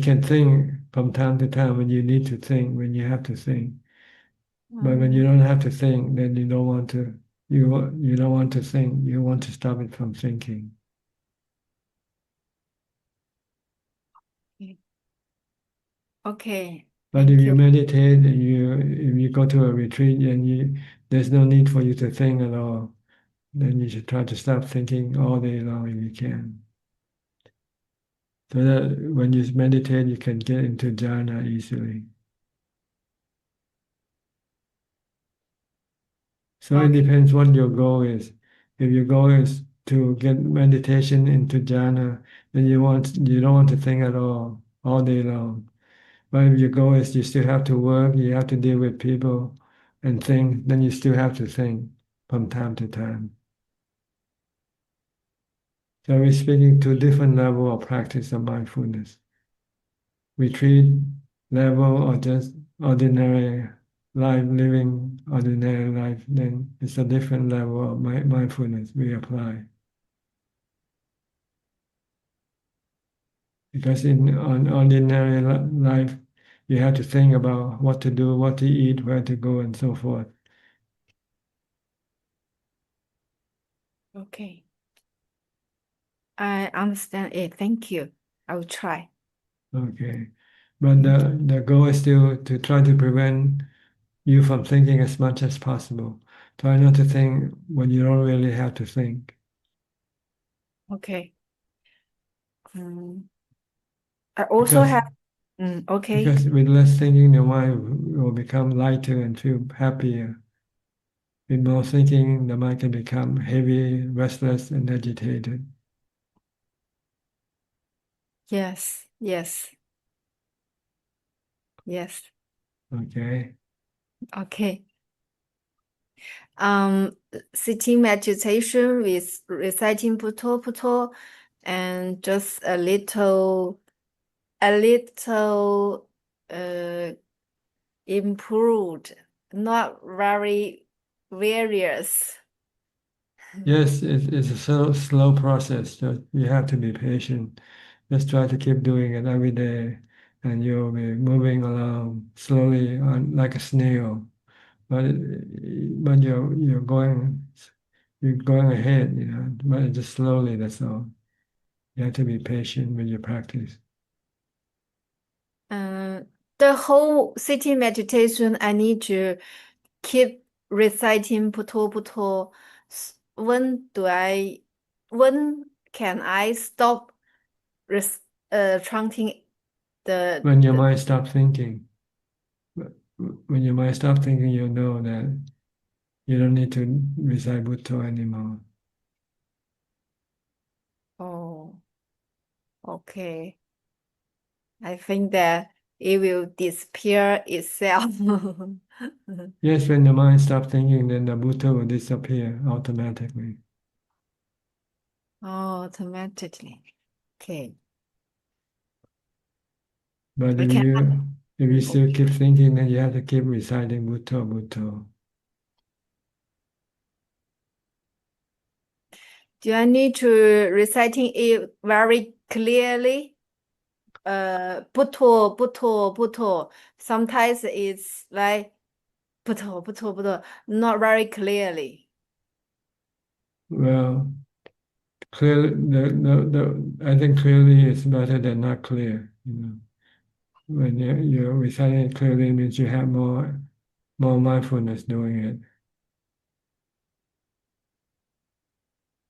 B: can think from time to time when you need to think, when you have to think. But when you don't have to think, then you don't want to. You don't want to think. You want to stop it from thinking.
O: okay.
B: But
O: Thank
B: if you
O: you.
B: meditate and if you go to a retreat and there's no need for you to think at all, then you should try to stop thinking all day long if you can. So that when you meditate, you can get into jhana easily. So it depends what your goal is. If your goal is to get meditation into jhana, then you don't want to think at all day long. But if your goal is you still have to work, you have to deal with people and think, then you still have to think from time to time. So we're speaking to different level of practice of mindfulness. Retreat level or just ordinary life, living ordinary life, then it's a different level of mindfulness we apply. Because on ordinary life, you have to think about what to do, what to eat, where to go, and so forth.
O: Okay. I understand it. Thank you. I will try.
B: Okay. But the goal is still to try to prevent you from thinking as much as possible. Try not to think when you don't really have to think.
O: Okay. I also
B: Because,
O: have, okay.
B: because with less thinking, the mind will become lighter and feel happier. With more thinking, the mind can become heavy, restless, and agitated.
O: Yes, yes, yes.
B: Okay.
O: Okay. Sitting meditation with reciting puto and just a little improved, not very various.
B: Yes, it's a slow process. So you have to be patient. Just try to keep doing it every day, and you'll be moving along slowly like a snail. But you're going ahead, but just slowly, that's all. You have to be patient with your practice.
O: The whole sitting meditation, I need to keep reciting puto. When can I stop chanting
B: When your mind stops thinking, when your mind stops thinking, you'll know that you don't need to recite Bhutto anymore.
O: Oh, okay. I think that it will disappear itself.
B: Yes, when the mind stops thinking, then the Bhutto will disappear automatically.
O: Oh, automatically. Okay.
B: But
O: I
B: if
O: can.
B: you still keep thinking, then you have to keep reciting Bhutto.
O: Do I need to reciting it very clearly? Puto. Sometimes it's like puto, not very clearly.
B: Well, clearly, I think clearly is better than not clear. When you're reciting it clearly, it means you have more mindfulness doing it.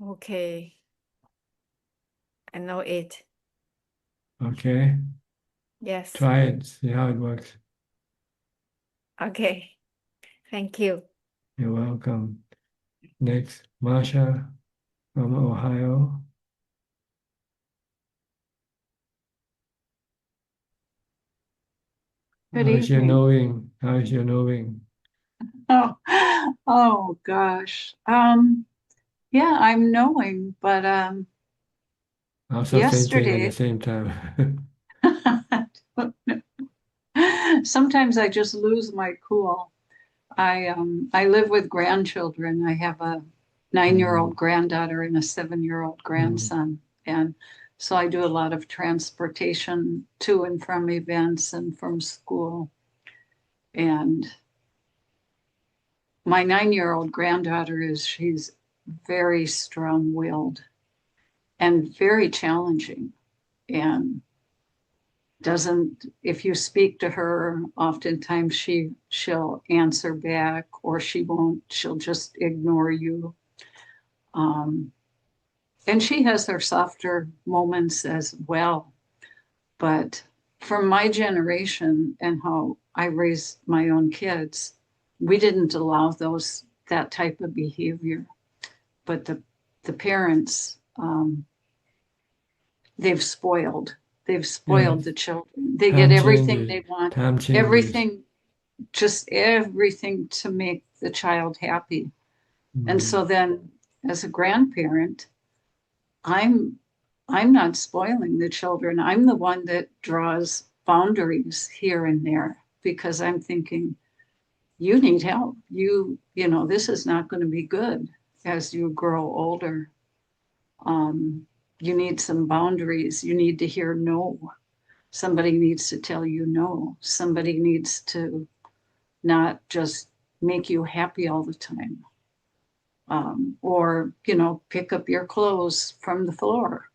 O: Okay. I know it.
B: Okay.
O: Yes.
B: Try it, see how it works.
O: Okay. Thank you.
B: You're welcome. Next, Masha from Ohio.
P: Good
B: How is your
P: evening.
B: knowing? How is your knowing?
P: Oh, oh gosh. Yeah, I'm knowing, but
B: Also thinking at the
P: yesterday,
B: same time.
P: I don't know. sometimes I just lose my cool. I live with grandchildren. I have a 9-year-old granddaughter and a 7-year-old grandson. And so I do a lot of transportation to and from events and from school. And my 9-year-old granddaughter she's very strong-willed and very challenging, and if you speak to her, oftentimes she'll answer back, or she'll just ignore you. And she has her softer moments as well. But from my generation and how I raised my own kids, we didn't allow that type of behavior. But the parents, they've spoiled the children. They get everything they want, everything to make the child happy. And so then as a grandparent, I'm not spoiling the children. I'm the one that draws boundaries here and there, because I'm thinking, you need help. You know, this is not going to be good as you grow older. You need some boundaries. You need to hear no. Somebody needs to tell you no. Somebody needs to not just make you happy all the time. Or, pick up your clothes from the floor.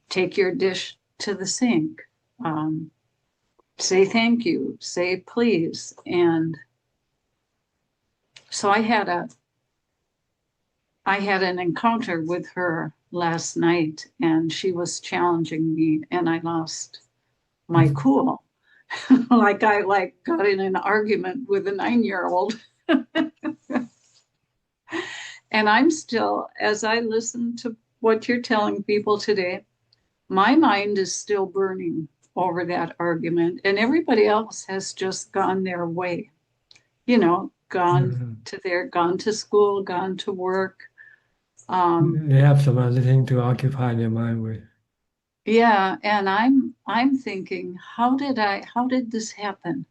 P: Take your dish to the sink. Say thank you. Say please. And so I had an encounter with her last night, and she was challenging me, and I lost my cool. I got in an argument with a 9-year-old. And I'm still, as I listen to what you're telling people today, my mind is still burning over that argument, and everybody else has just gone their way, gone to school, gone to work.
B: They have some other thing to occupy their mind with.
P: Yeah, and I'm thinking, how did this happen?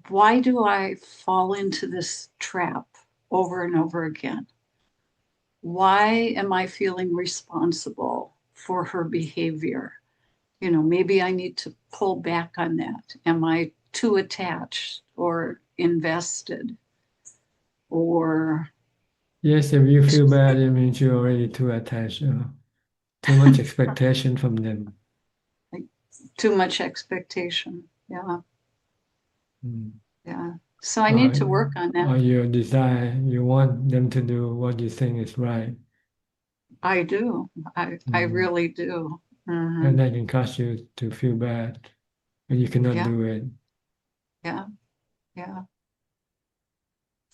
P: Why do I fall into this trap over and over again? Why am I feeling responsible for her behavior? Maybe I need to pull back on that. Am I too attached or invested? Or
B: yes, if you feel bad, it means you're already too attached. Too much expectation from them.
P: Too much expectation. Yeah. Yeah. So I need to work on that.
B: Or your desire, you want them to do what you think is right.
P: I do. I really do.
B: And that can cause you to feel bad when you cannot do it.
P: Yeah. Yeah.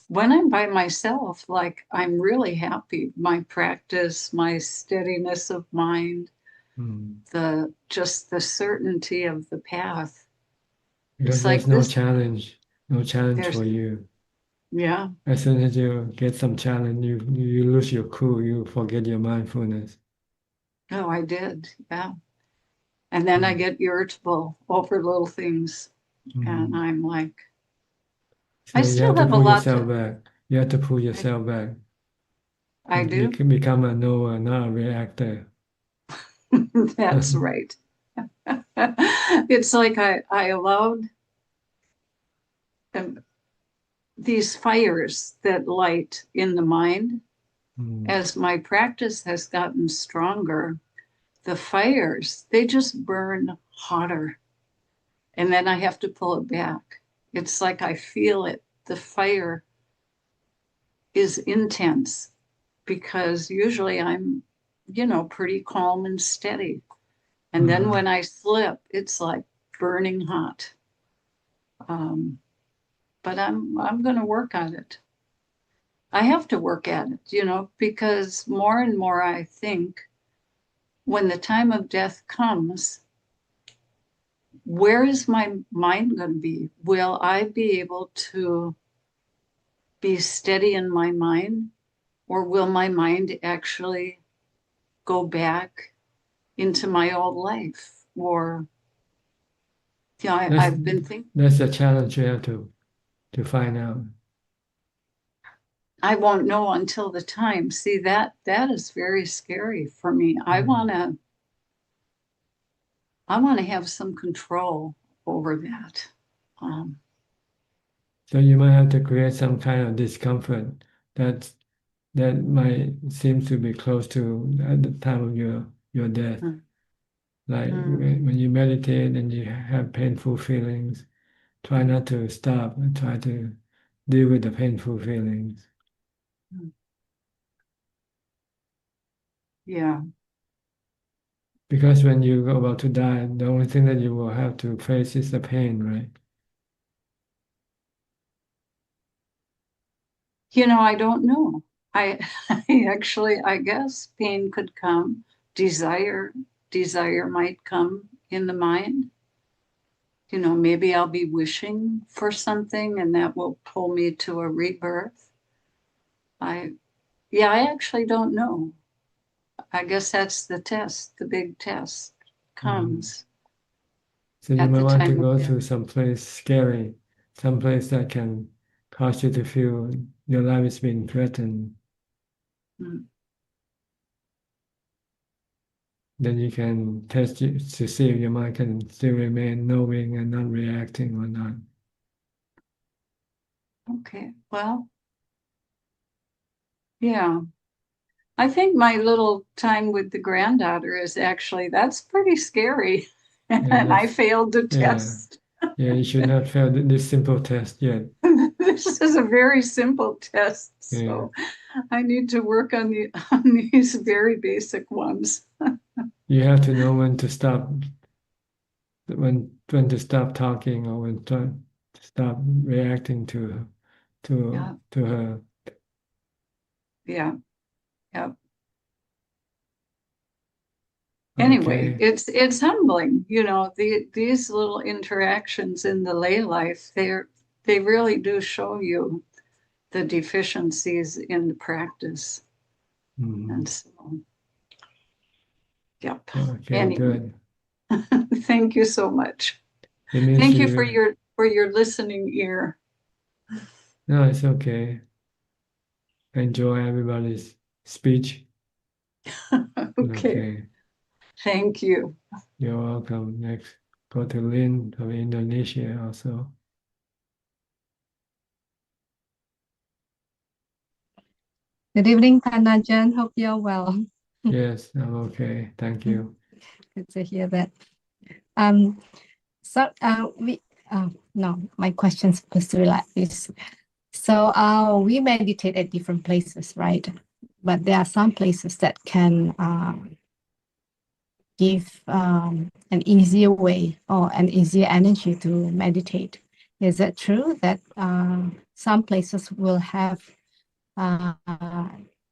P: When I'm by myself, I'm really happy. My practice, my steadiness of mind, the certainty of the path.
B: Because there's no challenge for you.
P: Yeah.
B: As soon as you get some challenge, you lose your cool, you forget your mindfulness.
P: Oh, I did. Yeah. And then I get irritable over little things. And I'm like,
B: so
P: I still have a lot to...
B: back. You have to pull yourself back.
P: I do.
B: You can become a knower, not a reactor.
P: That's right. It's like I allowed these fires that light in the mind. As my practice has gotten stronger, the fires, they just burn hotter. And then I have to pull it back. It's like I feel it. The fire is intense, because usually I'm, pretty calm and steady. And then when I slip, it's like burning hot. But I'm going to work on it. I have to work at it, because more and more I think, when the time of death comes, where is my mind going to be? Will I be able to be steady in my mind, or will my mind actually go back into my old life? Or Yeah,
B: That's,
P: I've been thinking,
B: that's a challenge you have to find out.
P: I won't know until the time. See, that is very scary for me. I want to have some control over that.
B: So you might have to create some kind of discomfort that might seem to be close to at the time of your death. Like when you meditate and you have painful feelings, try not to stop and try to deal with the painful feelings.
P: Yeah.
B: Because when you're about to die, the only thing that you will have to face is the pain, right?
P: I don't know. I I guess pain could come. Desire might come in the mind. Maybe I'll be wishing for something and that will pull me to a rebirth. I actually don't know. I guess that's the test. The big test comes
B: So you
P: at
B: might
P: the
B: want to
P: time of
B: go
P: death.
B: to some place scary, some place that can cause you to feel your life is being threatened.
P: Mm.
B: Then you can test it to see if your mind can still remain knowing and not reacting or not.
P: Okay. Well, yeah. I think my little time with the granddaughter is that's pretty scary. And I failed the test.
B: Yeah, you should not fail this simple test yet.
P: This is a very simple test, so I need to work on these very basic ones.
B: You have to know when to stop, when to stop talking or when to stop reacting to her.
P: Yeah. Anyway,
B: Okay.
P: it's humbling, these little interactions in the lay life, they really do show you the deficiencies in the practice. And so, yep.
B: Okay,
P: Anyway,
B: good.
P: thank you so much.
B: It means
P: Thank you for your listening ear.
B: No, it's okay. Enjoy everybody's speech.
P: Okay. Thank you.
B: You're welcome. Next, go to Lynn from Indonesia also.
Q: Good evening, Panajan. Hope you're well.
B: Yes, I'm okay. Thank you.
Q: Good to hear that. So no, my question's supposed to be like this. So we meditate at different places, right? But there are some places that can give an easier way or an easier energy to meditate. Is that true that some places will have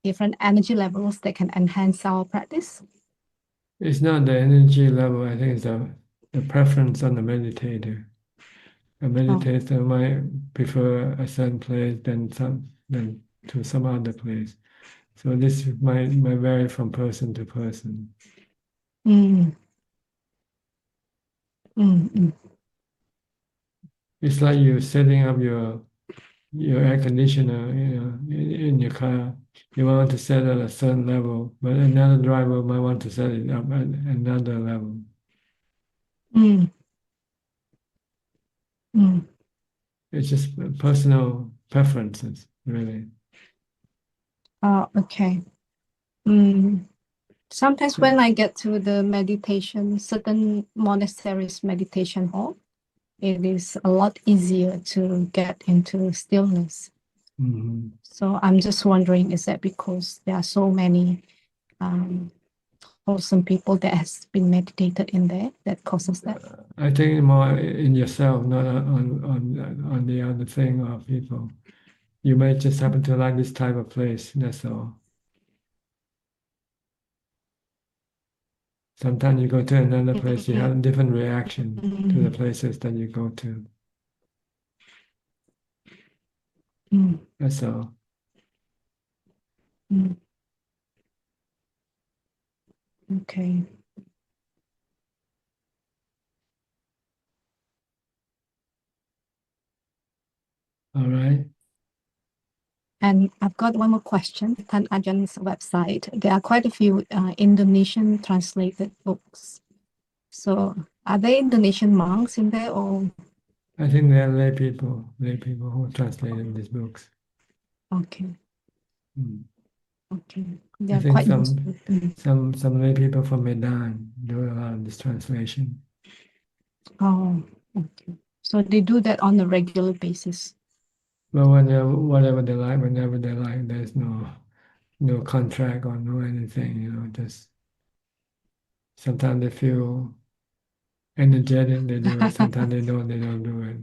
Q: different energy levels that can enhance our practice?
B: It's not the energy level, I think it's the preference on the meditator. A meditator might prefer a certain place than to some other place. So this might vary from person to person.
Q: Mm. Mm.
B: It's like you're setting up your air conditioner, in your car. You want to set it at a certain level, but another driver might want to set it up at another level.
Q: Mm. Mm.
B: It's just personal preferences, really.
Q: Oh, okay. Sometimes when I get to the meditation, certain monasteries meditation hall, it is a lot easier to get into stillness.
B: Mm-hmm.
Q: So I'm just wondering, is that because there are so many wholesome people that has been meditated in there that causes that?
B: I think more in yourself, not on the other thing or people. You may just happen to like this type of place, that's all. Sometimes you go to another place, you have a different reaction to the places that you go to. That's all.
Q: Okay.
B: All right.
Q: And I've got one more question. On Ajaan's website, there are quite a few Indonesian translated books. So are they Indonesian monks in there, or?
B: I think they are lay people who translated these books.
Q: Okay.
B: Mm.
Q: Okay.
B: I
Q: They're
B: think
Q: quite useful.
B: some lay people from Medan do a lot of this translation.
Q: Oh, okay. So they do that on a regular basis.
B: But whatever they like, whenever they like, there's no contract or no anything, just sometimes they feel energetic, they do it, sometimes they don't do it.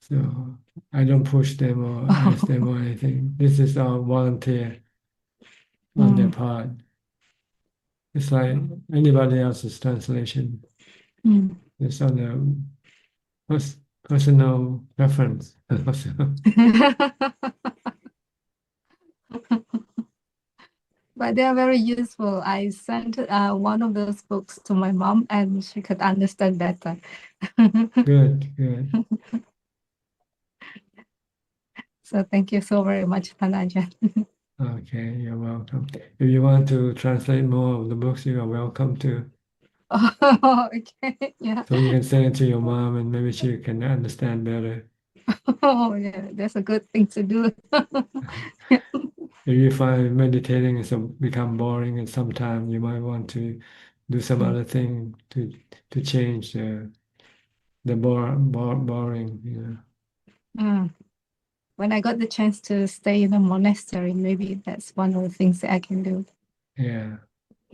B: So I don't push them or ask them or anything. This is all volunteer on their part. It's like anybody else's translation. It's on a personal preference.
Q: But they are very useful. I sent one of those books to my mom, and she could understand better.
B: Good.
Q: So thank you so very much, Tanaja.
B: Okay, you're welcome. If you want to translate more of the books, you are welcome to.
Q: Oh, okay, yeah.
B: So you can send it to your mom, and maybe she can understand better.
Q: Oh, yeah, that's a good thing to do.
B: If you find meditating has become boring, and sometimes you might want to do some other thing to change the boring.
Q: When I got the chance to stay in a monastery, maybe that's one of the things that I can do.
B: Yeah.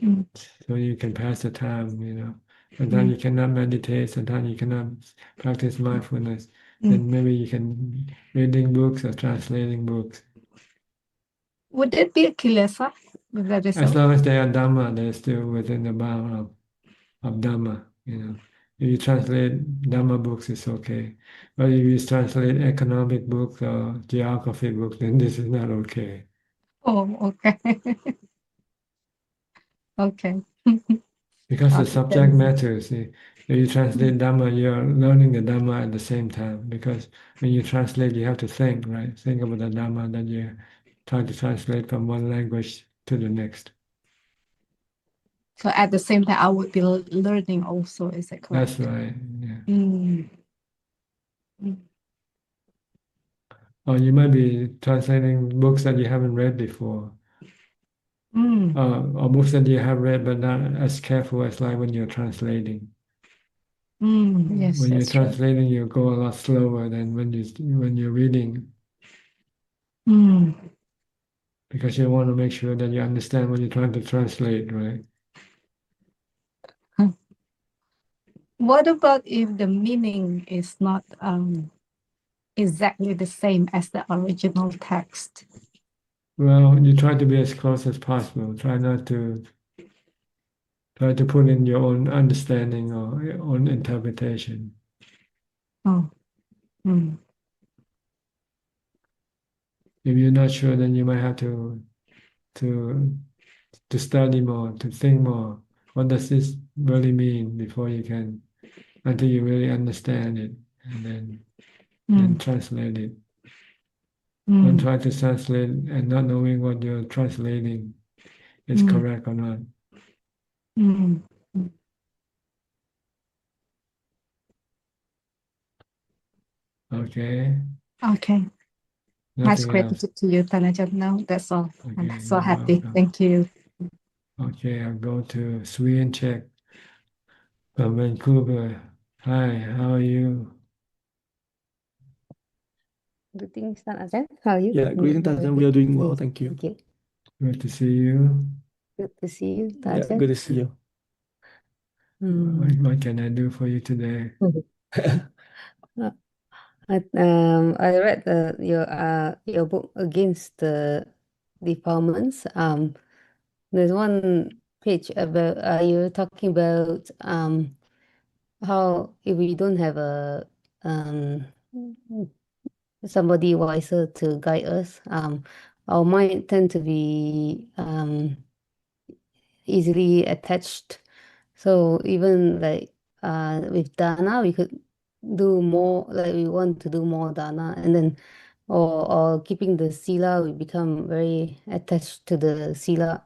Q: Mm.
B: So you can pass the time. Sometimes you cannot meditate, sometimes you cannot practice mindfulness. Then maybe you can reading books or translating books.
Q: Would that be a kilesa? With that
B: As
Q: result?
B: long as they are Dhamma, they're still within the bound of Dhamma. If you translate Dhamma books, it's okay. But if you translate economic books or geography books, then this is not okay.
Q: Oh, okay. Okay.
B: Because the
Q: Okay,
B: subject
Q: then.
B: matters. If you translate Dhamma, you're learning the Dhamma at the same time. Because when you translate, you have to think, right? Think about the Dhamma that you try to translate from one language to the next.
Q: So at the same time, I would be learning also, is that correct?
B: That's right. Yeah. Or you might be translating books that you haven't read before. Or books that you have read but not as careful as like when you're translating.
Q: Yes,
B: When you're
Q: that's true.
B: translating, you go a lot slower than when you're reading, because you want to make sure that you understand what you're trying to translate, right?
Q: What about if the meaning is not exactly the same as the original text?
B: Well, you try to be as close as possible. Try to put in your own understanding or your own interpretation.
Q: Oh.
B: If you're not sure, then you might have to study more, to think more. What does this really mean before you can, until you really understand it, and then translate it. Don't try to translate and not knowing what you're translating is correct or not. Okay.
Q: Okay. Much
B: Nothing else.
Q: gratitude to you, Tanaja. No, that's all. I'm
B: Okay,
Q: so
B: you're
Q: happy.
B: welcome.
Q: Thank you.
B: Okay, I'll go to Sweden Czech from Vancouver. Hi, how are you?
R: Greetings, Ajaan. How are you?
S: Yeah, greetings, Tarzan. We are doing well, thank you.
R: Okay.
B: Good to see you.
R: Good to see you,
S: Yeah,
R: Tarzan.
S: good to see you.
B: What can I do for you today?
R: I read your book Against the Defilements. There's one page about you're talking about how if we don't have a somebody wiser to guide us, our mind tend to be easily attached. So even like with dana, we could do more, like we want to do more dana, and then or keeping the sila, we become very attached to the sila.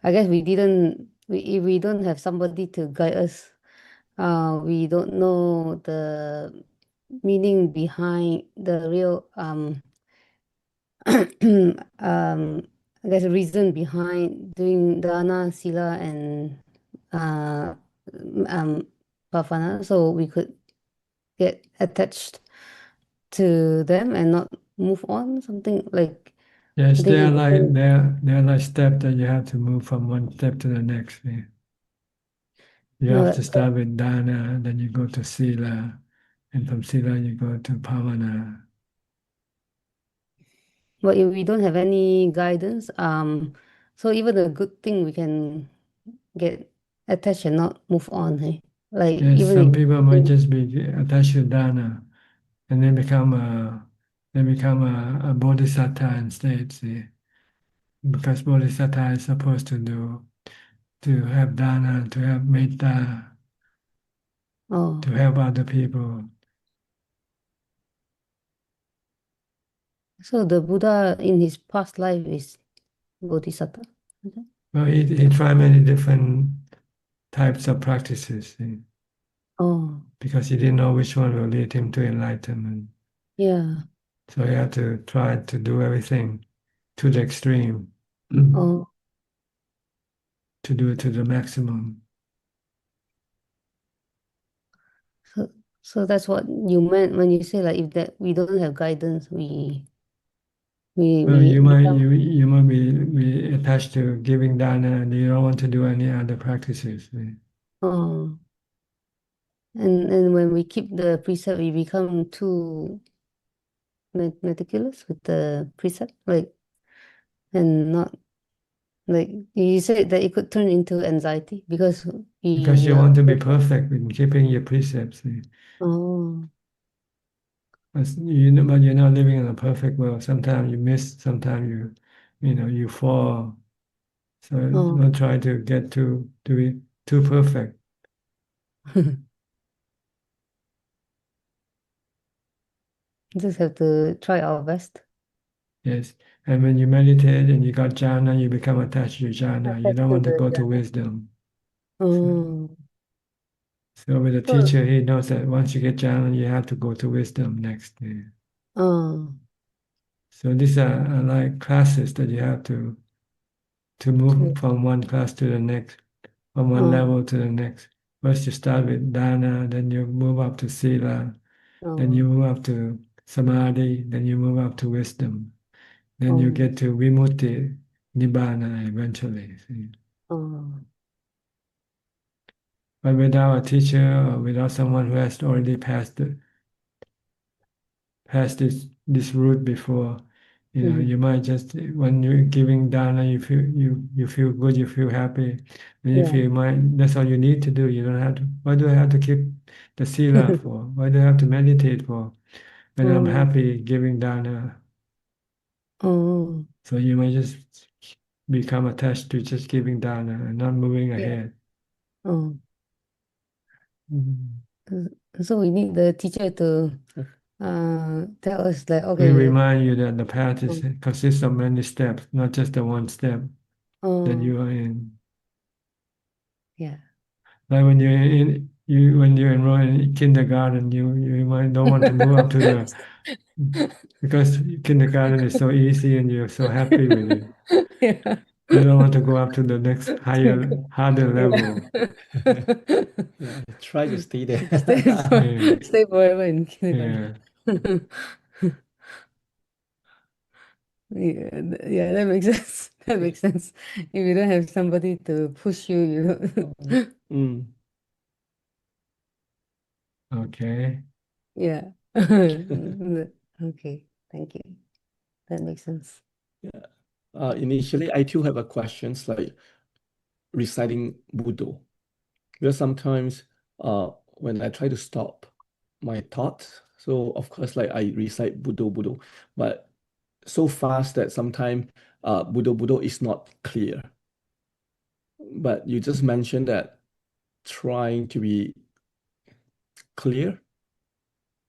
R: I guess if we don't have somebody to guide us, we don't know the meaning behind the real I guess the reason behind doing dana, sila, and uh bhavana, so we could get attached to them and not move on, something like I
B: Yes,
R: think it depends.
B: they're like steps that you have to move from one step to the next. Yeah. You
R: No,
B: have to start with dana, then you go to sila, and from sila you go to bhavana.
R: but if we don't have any guidance, so even a good thing we can get attached and not move on, hey? Like
B: Yes,
R: even
B: some
R: if
B: people might just be attached to dana, and then become a bodhisattva instead. See, because bodhisattva is supposed to have dana, to have metta, to help other people.
R: so the Buddha in his past life is bodhisattva. Okay.
B: Well, he tried many different types of practices. See, because he didn't know which one will lead him to enlightenment.
R: Yeah.
B: So he had to try to do everything to the extreme,
R: Oh,
B: to do it to the maximum.
R: so that's what you meant when you say like if that we don't have guidance,
B: Well, you might
R: become
B: you might be attached to giving dana, and you don't want to do any other practices. See.
R: oh, and when we keep the precept, we become too meticulous with the precept, like, and not like you said that it could turn into anxiety because
B: Because
R: we
B: you
R: are
B: want to be perfect in keeping your precepts. See.
R: oh
B: But you're not living in a perfect world. Sometimes you miss, sometimes you fall. So don't try to get to be too perfect.
R: just have to try our best.
B: Yes. And when you meditate and you got jhana, you become attached to jhana. You
R: Attached
B: don't
R: to
B: want to
R: the
B: go to
R: jhana.
B: wisdom.
R: Oh,
B: So with the
R: so
B: teacher, he knows that once you get jhana, you have to go to wisdom next. Yeah.
R: oh,
B: So these are like classes that you have to move
R: to
B: from one class to the next, from one level to the next. First you start with dana, then you move up to sila, then you move up to samadhi, then you move up to wisdom. Then you get to vimutti, nibbana eventually. See.
R: oh,
B: But without a teacher or without someone who has already passed this route before, you might just when you're giving dana, you feel good, you feel happy, and you
R: yeah.
B: feel that's all you need to do. You don't have to. Why do I have to keep the sila for? Why do I have to meditate for? When I'm happy giving dana,
R: Oh,
B: so you might just become attached to just giving dana and not moving
R: yeah.
B: ahead.
R: Oh,
B: Mhm.
R: so we need the teacher to tell us that
B: We
R: okay,
B: remind you that the path consists of many steps, not just the one step that you are in.
R: yeah.
B: Like when when you enroll in kindergarten, you might don't want to move up to because kindergarten is so easy and you're so happy with it.
R: Yeah.
B: You don't want to go up to the next harder level.
S: Yeah, try to stay there.
B: Yeah.
R: Stay forever in kindergarten.
B: Yeah.
R: Yeah, that makes sense. That makes sense. If you don't have somebody to push you, you know.
S: Mm.
B: Okay.
R: Yeah. Okay. Thank you. That makes sense.
S: Yeah. Initially, I too have a questions like reciting Buddha. Because sometimes when I try to stop my thoughts, so of course like I recite Buddha Buddha, but so fast that sometimes Buddha Buddha is not clear. But you just mentioned that trying to be clear.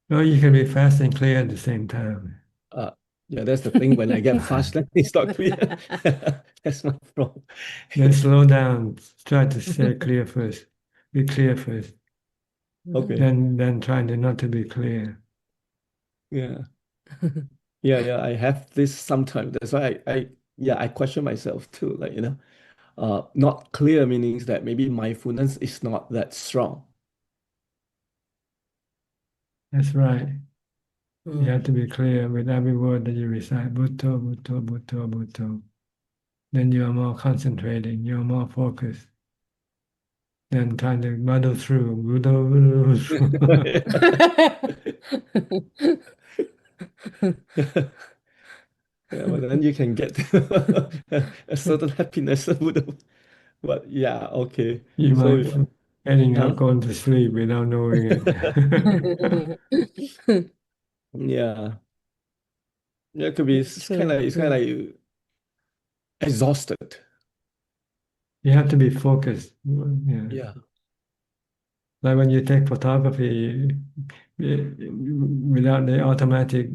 B: Well, you can be fast and clear at the same time.
S: Yeah, that's the thing. When I get fast, then it's not clear. That's my problem.
B: Then slow down. Try to stay clear first. Be clear first.
S: Okay.
B: Then try to not to be clear.
S: Yeah. Yeah, I have this sometimes. That's why I question myself too. Like, not clear meanings that maybe mindfulness is not that strong.
B: That's right. You have to be clear with every word that you recite. Bhutto, bhutto, bhutto, bhutto. Then you are more concentrating. You are more focused. Then trying to muddle through. Bhutto, bhutto.
S: Yeah, but then you can get a certain happiness. But yeah, okay.
B: You
S: So
B: might ending
S: huh?
B: up going to sleep without knowing it.
S: Yeah. Yeah, it could be it's kind of like exhausted.
B: You have to be focused. Yeah.
S: Yeah.
B: Like when you take photography, without the automatic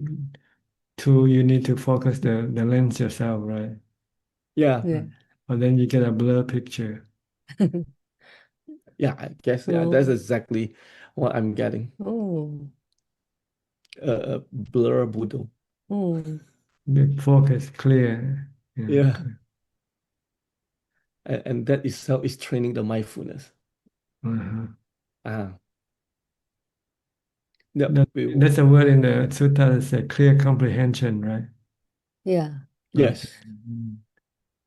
B: tool, you need to focus the lens yourself, right?
S: Yeah.
B: Or then you get a blur picture.
S: Yeah, I guess that's exactly what I'm getting.
R: Oh.
S: Blur Buddha.
B: Be focused, clear.
S: Yeah. And that itself is training the mindfulness. Ah. Yep.
B: That's a word in the sutta that says clear comprehension, right?
R: Yeah.
S: Yes.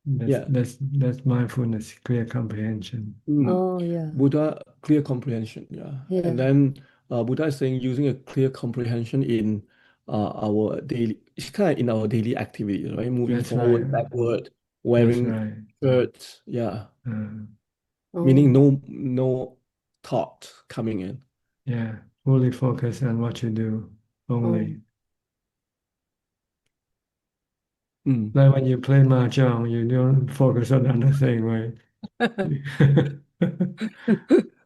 S: Yeah.
B: That's mindfulness, clear comprehension.
R: Oh, yeah.
S: Buddha, clear comprehension. Yeah.
R: Yeah.
S: And then Buddha is saying using a clear comprehension in our daily, it's kind of in our daily activities, right? Moving
B: That's
S: forward,
B: right.
S: backward,
B: That's
S: wearing
B: right.
S: shirts. Yeah.
R: Oh.
S: Meaning no thought coming in.
B: Yeah. Fully focus on what you do only. Like when you play mahjong, you don't focus on other thing, right?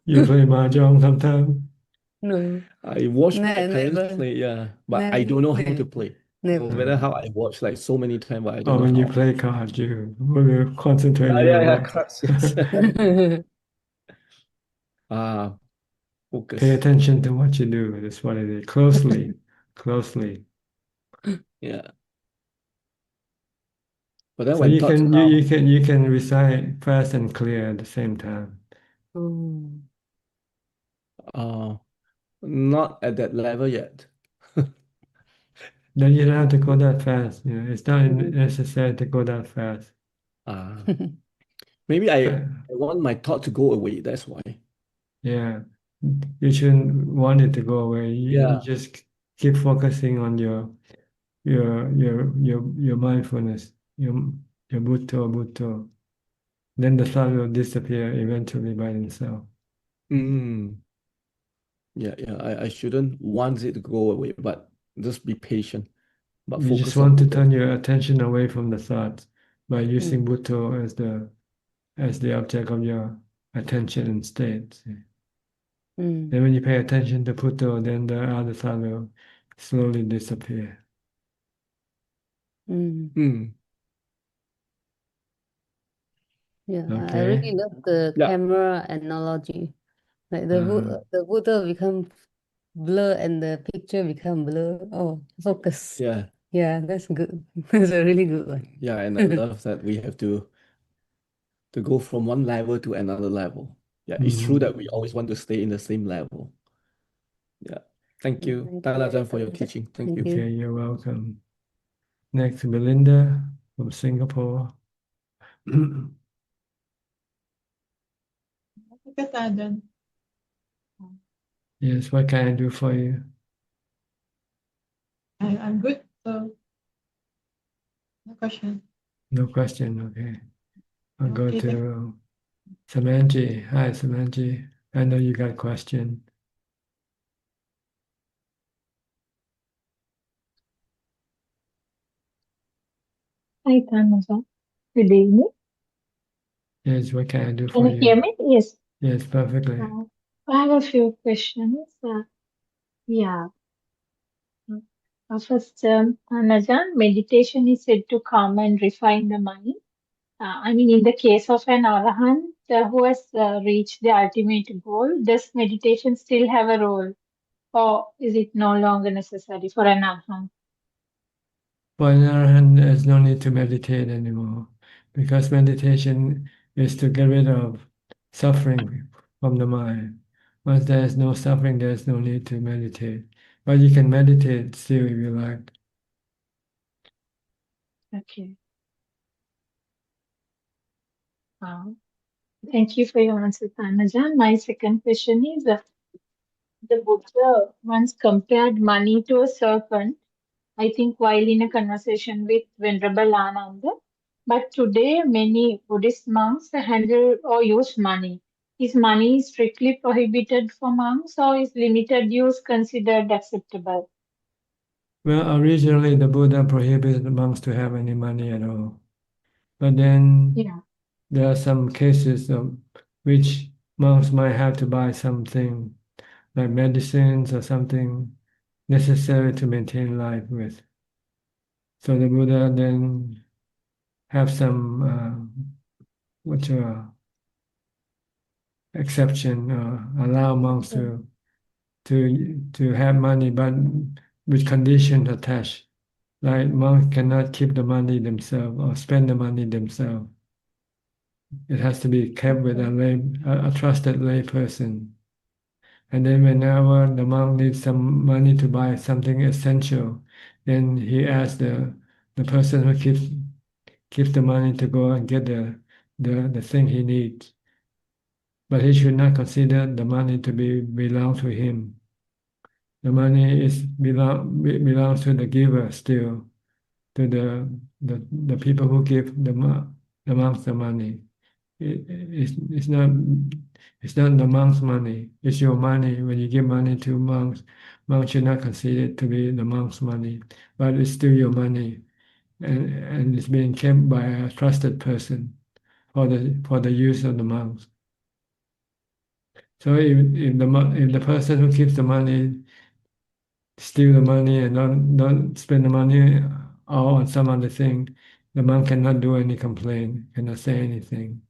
B: You play mahjong sometimes?
R: No.
S: I watch my parents
R: Never.
S: play, yeah, but I don't know how to play. No
R: Never.
S: matter how I watch like so many times, but I
B: Or
S: don't know
B: when you
S: how.
B: play cards, you're concentrating
S: Yeah,
B: on
S: yeah,
B: what.
S: cards, yes. Focus.
B: Pay attention to what you do. That's what it is. Closely.
S: Yeah. But then
B: So
S: when
B: you
S: thoughts
B: can
S: come,
B: you can recite fast and clear at the same time.
S: not at that level yet.
B: Then you don't have to go that fast. It's not necessary to go that fast.
S: Maybe I want my thought to go away. That's why.
B: Yeah, you shouldn't want it to go away. You
S: Yeah.
B: just keep focusing on your mindfulness, your Bhutto. Then the thought will disappear eventually by itself.
S: Yeah. I shouldn't want it to go away, but just be patient. But
B: You just
S: focus on
B: want to
S: Buddha.
B: turn your attention away from the thoughts by using Bhutto as the object of your attention and state. Then when you pay attention to Bhutto, then the other thought will slowly disappear.
R: Yeah, I
B: Okay.
R: really love the camera analogy. Like the Buddha become blur and the picture become blur. Oh, focus.
S: Yeah.
R: Yeah, that's good. That's a really good one.
S: Yeah, and I love that we have to go from one level to another level. Yeah, it's true that we always want to stay in the same level. Yeah. Thank you, Tanajan, for your teaching. Thank you.
B: Okay, you're welcome. Next, Belinda from Singapore. Yes, what can I do for you?
T: I'm good, so no question.
B: No question, okay. I'll go
T: Okay,
B: to Samanji. Hi, Samanji. I know you got a question.
U: Hi, Tanaja. Good evening.
B: Yes, what can I do
U: Can
B: for
U: you hear
B: you?
U: me? Yes.
B: Yes, perfectly.
U: I have a few questions. Yeah. First, Ajaan, meditation is said to calm and refine the mind. I mean, in the case of an arahant who has reached the ultimate goal, does meditation still have a role, or is it no longer necessary for an arahant?
B: For an arahant, there's no need to meditate anymore, because meditation is to get rid of suffering from the mind. Once there's no suffering, there's no need to meditate. But you can meditate still if you like.
U: Okay. Thank you for your answer, Tanajan. My second question is the Buddha once compared money to a serpent, I think while in a conversation with Venerable Ananda. But today, many Buddhist monks handle or use money. Is money strictly prohibited for monks, or is limited use considered acceptable?
B: Well, originally the Buddha prohibited monks to have any money at all. But then
U: Yeah.
B: there are some cases of which monks might have to buy something like medicines or something necessary to maintain life with. So the Buddha then have some exception, allow monks to have money, but with conditions attached. Like monks cannot keep the money themselves or spend the money themselves. It has to be kept with a trusted lay person. And then whenever the monk needs some money to buy something essential, then he asks the person who keeps the money to go and get the thing he needs. But he should not consider the money to belong to him. The money belongs to the giver still, to the people who give the monks the money. It's not the monk's money. It's your money. When you give money to monks should not consider it to be the monk's money, but it's still your money, and it's being kept by a trusted person for the use of the monks. So if the person who keeps the money steal the money and don't spend the money all on some other thing, the monk cannot do any complaint, cannot say anything.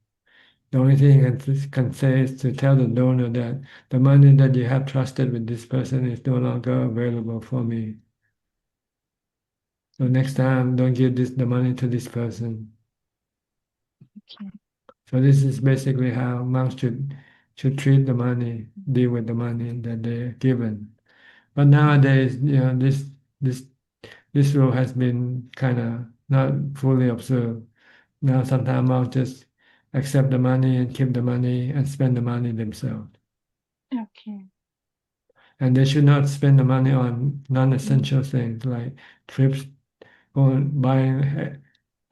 B: The only thing he can say is to tell the donor that the money that you have trusted with this person is no longer available for me. So next time, don't give the money to this person.
U: Okay.
B: So this is basically how monks should treat the money, deal with the money that they're given. But nowadays, this rule has been kind of not fully observed. Now sometimes monks just accept the money and keep the money and spend the money themselves.
U: Okay.
B: And they should not spend the money on non-essential things like trips, or buying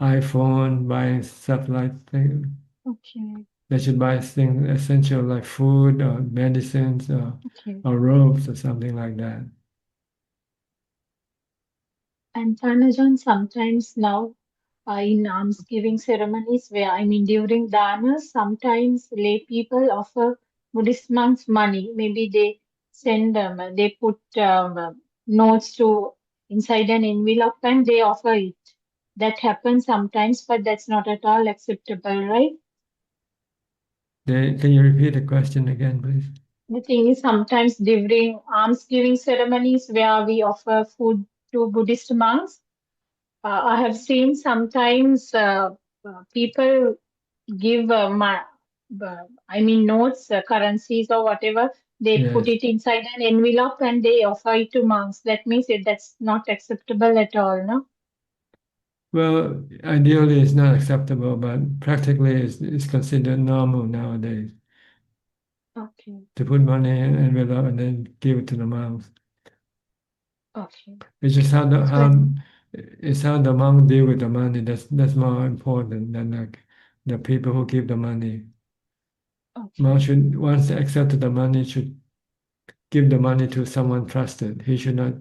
B: iPhone, buying stuff like things.
U: Okay.
B: They should buy things essential like food or medicines
U: Okay.
B: or robes or something like that.
U: And Tanajan, sometimes now in almsgiving ceremonies, where I mean during dana, sometimes lay people offer Buddhist monks money. Maybe they they put notes to inside an envelope and they offer it. That happens sometimes, but that's not at all acceptable, right?
B: Can you repeat the question again, please?
U: The thing is, sometimes during almsgiving ceremonies where we offer food to Buddhist monks, I have seen sometimes people give I mean notes, currencies or whatever. They put
B: Yes.
U: it inside an envelope and they offer it to monks. That means that's not acceptable at all, no?
B: Well, ideally it's not acceptable, but practically it's considered normal nowadays
U: Okay.
B: to put money in an envelope and then give it to the monks.
U: Okay.
B: It's just it's how the monk deal with the money that's more important than like the people who give the money. Monk should, once they accepted the money, should give the money to someone trusted. He should not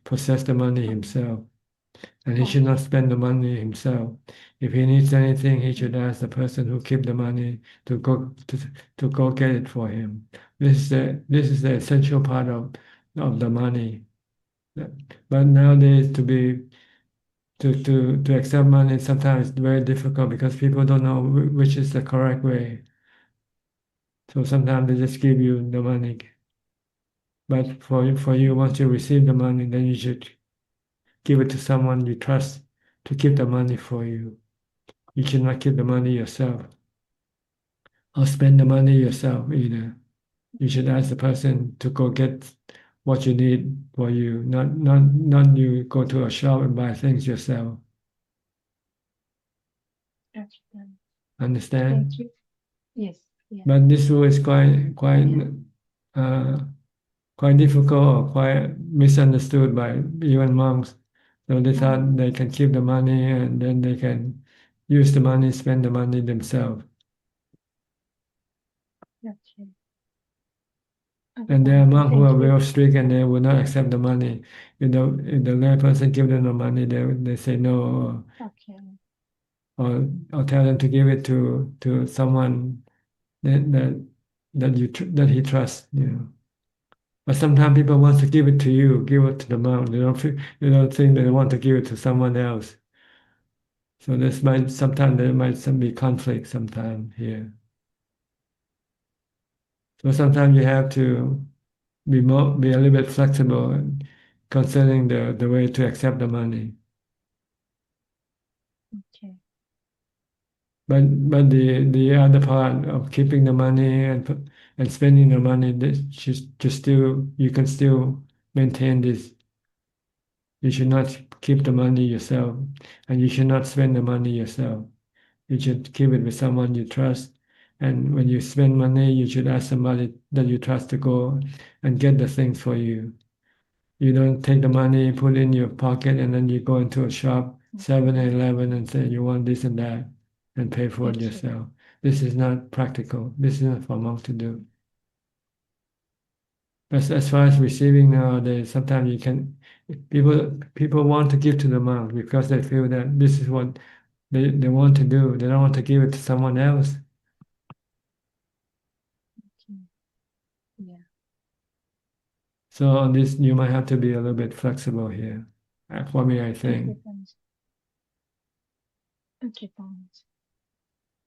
B: possess the money himself, and he should not spend the money himself. If he needs anything, he should ask the person who keep the money to go get it for him. This is the essential part of the money. But nowadays to accept money sometimes it's very difficult because people don't know which is the correct way. So sometimes they just give you the money. But for you, once you receive the money, then you should give it to someone you trust to keep the money for you. You should not keep the money yourself or spend the money yourself either. You should ask the person to go get what you need for you, not you go to a shop and buy things yourself.
U: Okay.
B: Understand?
U: Thank you. Yes. Yeah.
B: But this rule is quite difficult or quite misunderstood by even monks. So they thought they can keep the money and then they can use the money, spend the money themselves.
U: Okay.
B: And there are monks who are
U: Thank you.
B: very strict and they will not accept the money. If the lay person give them the money, they say no,
U: Okay.
B: or tell them to give it to someone that he trusts. But sometimes people want to give it to you, give it to the monk. They don't think they want to give it to someone else. So sometimes there might be conflict sometime here. So sometimes you have to be a little bit flexible concerning the way to accept the money.
U: Okay.
B: But the other part of keeping the money and spending the money, you can still maintain this. You should not keep the money yourself, and you should not spend the money yourself. You should keep it with someone you trust. And when you spend money, you should ask somebody that you trust to go and get the things for you. You don't take the money, put it in your pocket, and then you go into a shop, 7-Eleven, and say you want this and that, and pay for it yourself. This is not practical. This is not for monks to do. As far as receiving nowadays, sometimes people want to give to the monk because they feel that this is what they want to do. They don't want to give it to someone else.
U: Yeah.
B: So on this, you might have to be a little bit flexible here. For me, I think.
U: Okay, thanks. Okay, thanks.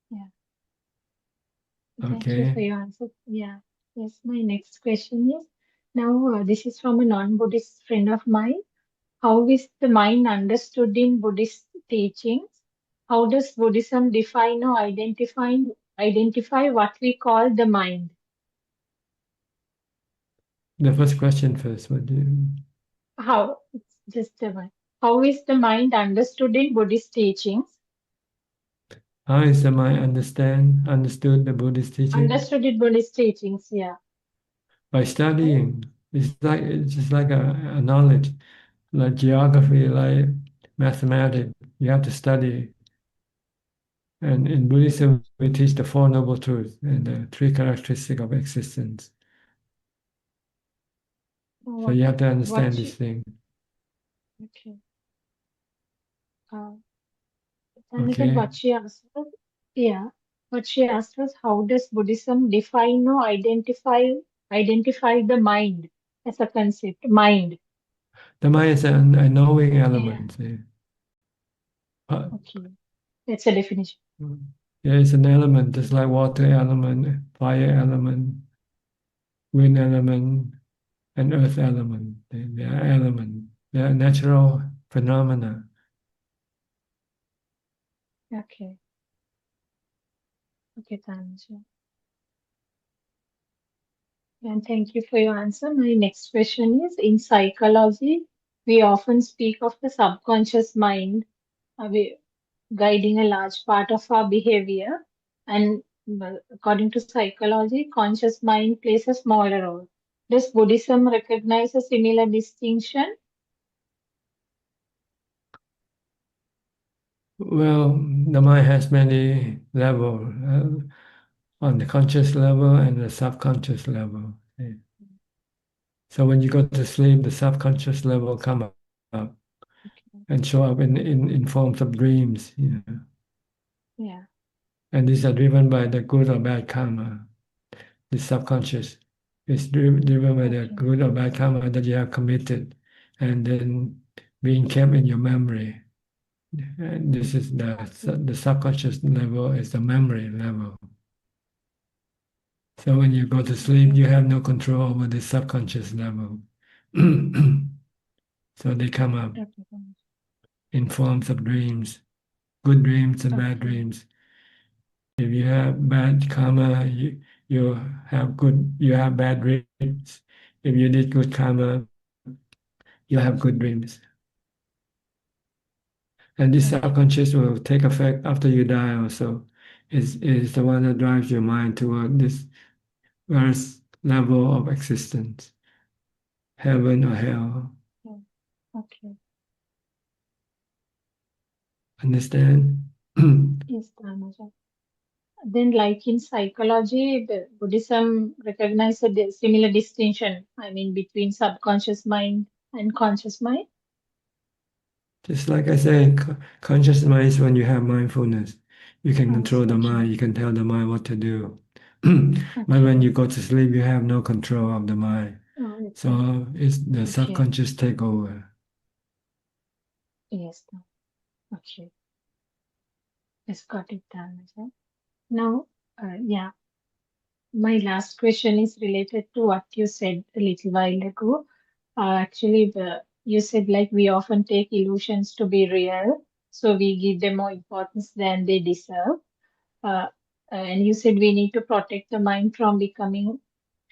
U: Yeah. Thank you for
B: Okay.
U: your answer. Yeah. Yes, my next question is now this is from a non-Buddhist friend of mine. How is the mind understood in Buddhist teachings? How does Buddhism define or identify what we call the mind?
B: The first question first. What do you...
U: How? It's just a one. How is the mind understood in Buddhist teachings?
B: How is the mind understood the Buddhist teaching?
U: Understood in Buddhist teachings, yeah.
B: By studying. It's just like a knowledge, like geography, like mathematics. You have to study. And in Buddhism, we teach the Four Noble Truths and the three characteristics of existence. So you have to understand this thing.
U: Okay. And
B: Okay.
U: again, what she asked was, yeah, what she asked was, how does Buddhism define or identify the mind as a concept? Mind.
B: The mind is a knowing element.
U: Okay, that's a definition.
B: Yeah, it's an element, just like water element, fire element, wind element, and earth element. They are elements. They are natural phenomena.
U: Okay. Okay, thanks. And thank you for your answer. My next question is, in psychology, we often speak of the subconscious mind guiding a large part of our behavior. And well, according to psychology, conscious mind plays a smaller role. Does Buddhism recognize a similar distinction?
B: Well, the mind has many levels, on the conscious level and the subconscious level. So when you go to sleep, the subconscious level come up and show up in forms of dreams.
U: Yeah.
B: And these are driven by the good or bad karma. The subconscious is driven by the good or bad karma that you have committed. and then being kept in your memory. And this is the subconscious level is the memory level. So when you go to sleep, you have no control over the subconscious level. So they come up in forms of dreams, good dreams and bad dreams. If you have bad karma, you you have bad dreams. If you did good karma, you have good dreams. And this subconscious will take effect after you die also. Is the one that drives your mind toward this first level of existence, heaven or hell.
U: Okay.
B: Understand?
U: Yes, Dharmaja. Then, like in psychology, the Buddhism recognizes a similar distinction, I mean, between subconscious mind and conscious mind.
B: Just like I say, conscious mind is when you have mindfulness. You can control the mind, you can tell the mind what to do. But when you go to sleep, you have no control of the mind. So it's the subconscious take over.
U: Yes. Okay. Yes, got it, Dharmaja. Now, yeah, my last question is related to what you said a little while ago. Actually, you said like we often take illusions to be real, so we give them more importance than they deserve. And you said we need to protect the mind from becoming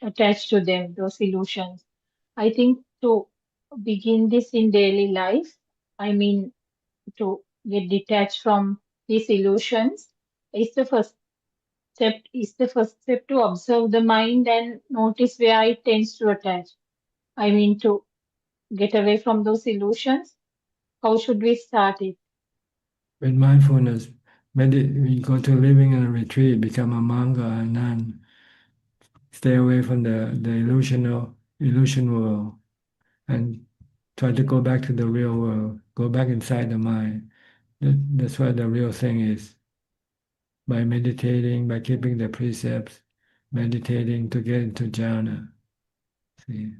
U: attached to them, those illusions. I think to begin this in daily life, I mean, to get detached from these illusions is the first step to observe the mind and notice where it tends to attach. I mean, to get away from those illusions. How should we start it?
B: With mindfulness, we go to living in a retreat, become a monk or a nun. Stay away from the illusion world and try to go back to the real world, go back inside the mind. That's where the real thing is. By meditating, by keeping the precepts, meditating to get into jhana. See,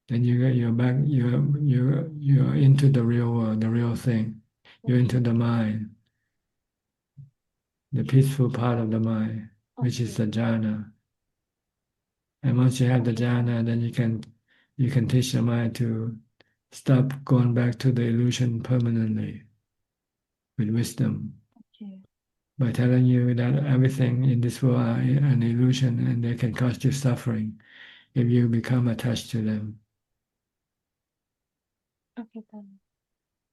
B: then you're back. You're into the real world, the real thing. You're into the mind, the peaceful part of the mind, which is the jhana. And once you have the jhana, then you can teach the mind to stop going back to the illusion permanently with wisdom. By telling you that everything in this world are an illusion and they can cause you suffering if you become attached to them.
U: Okay, then.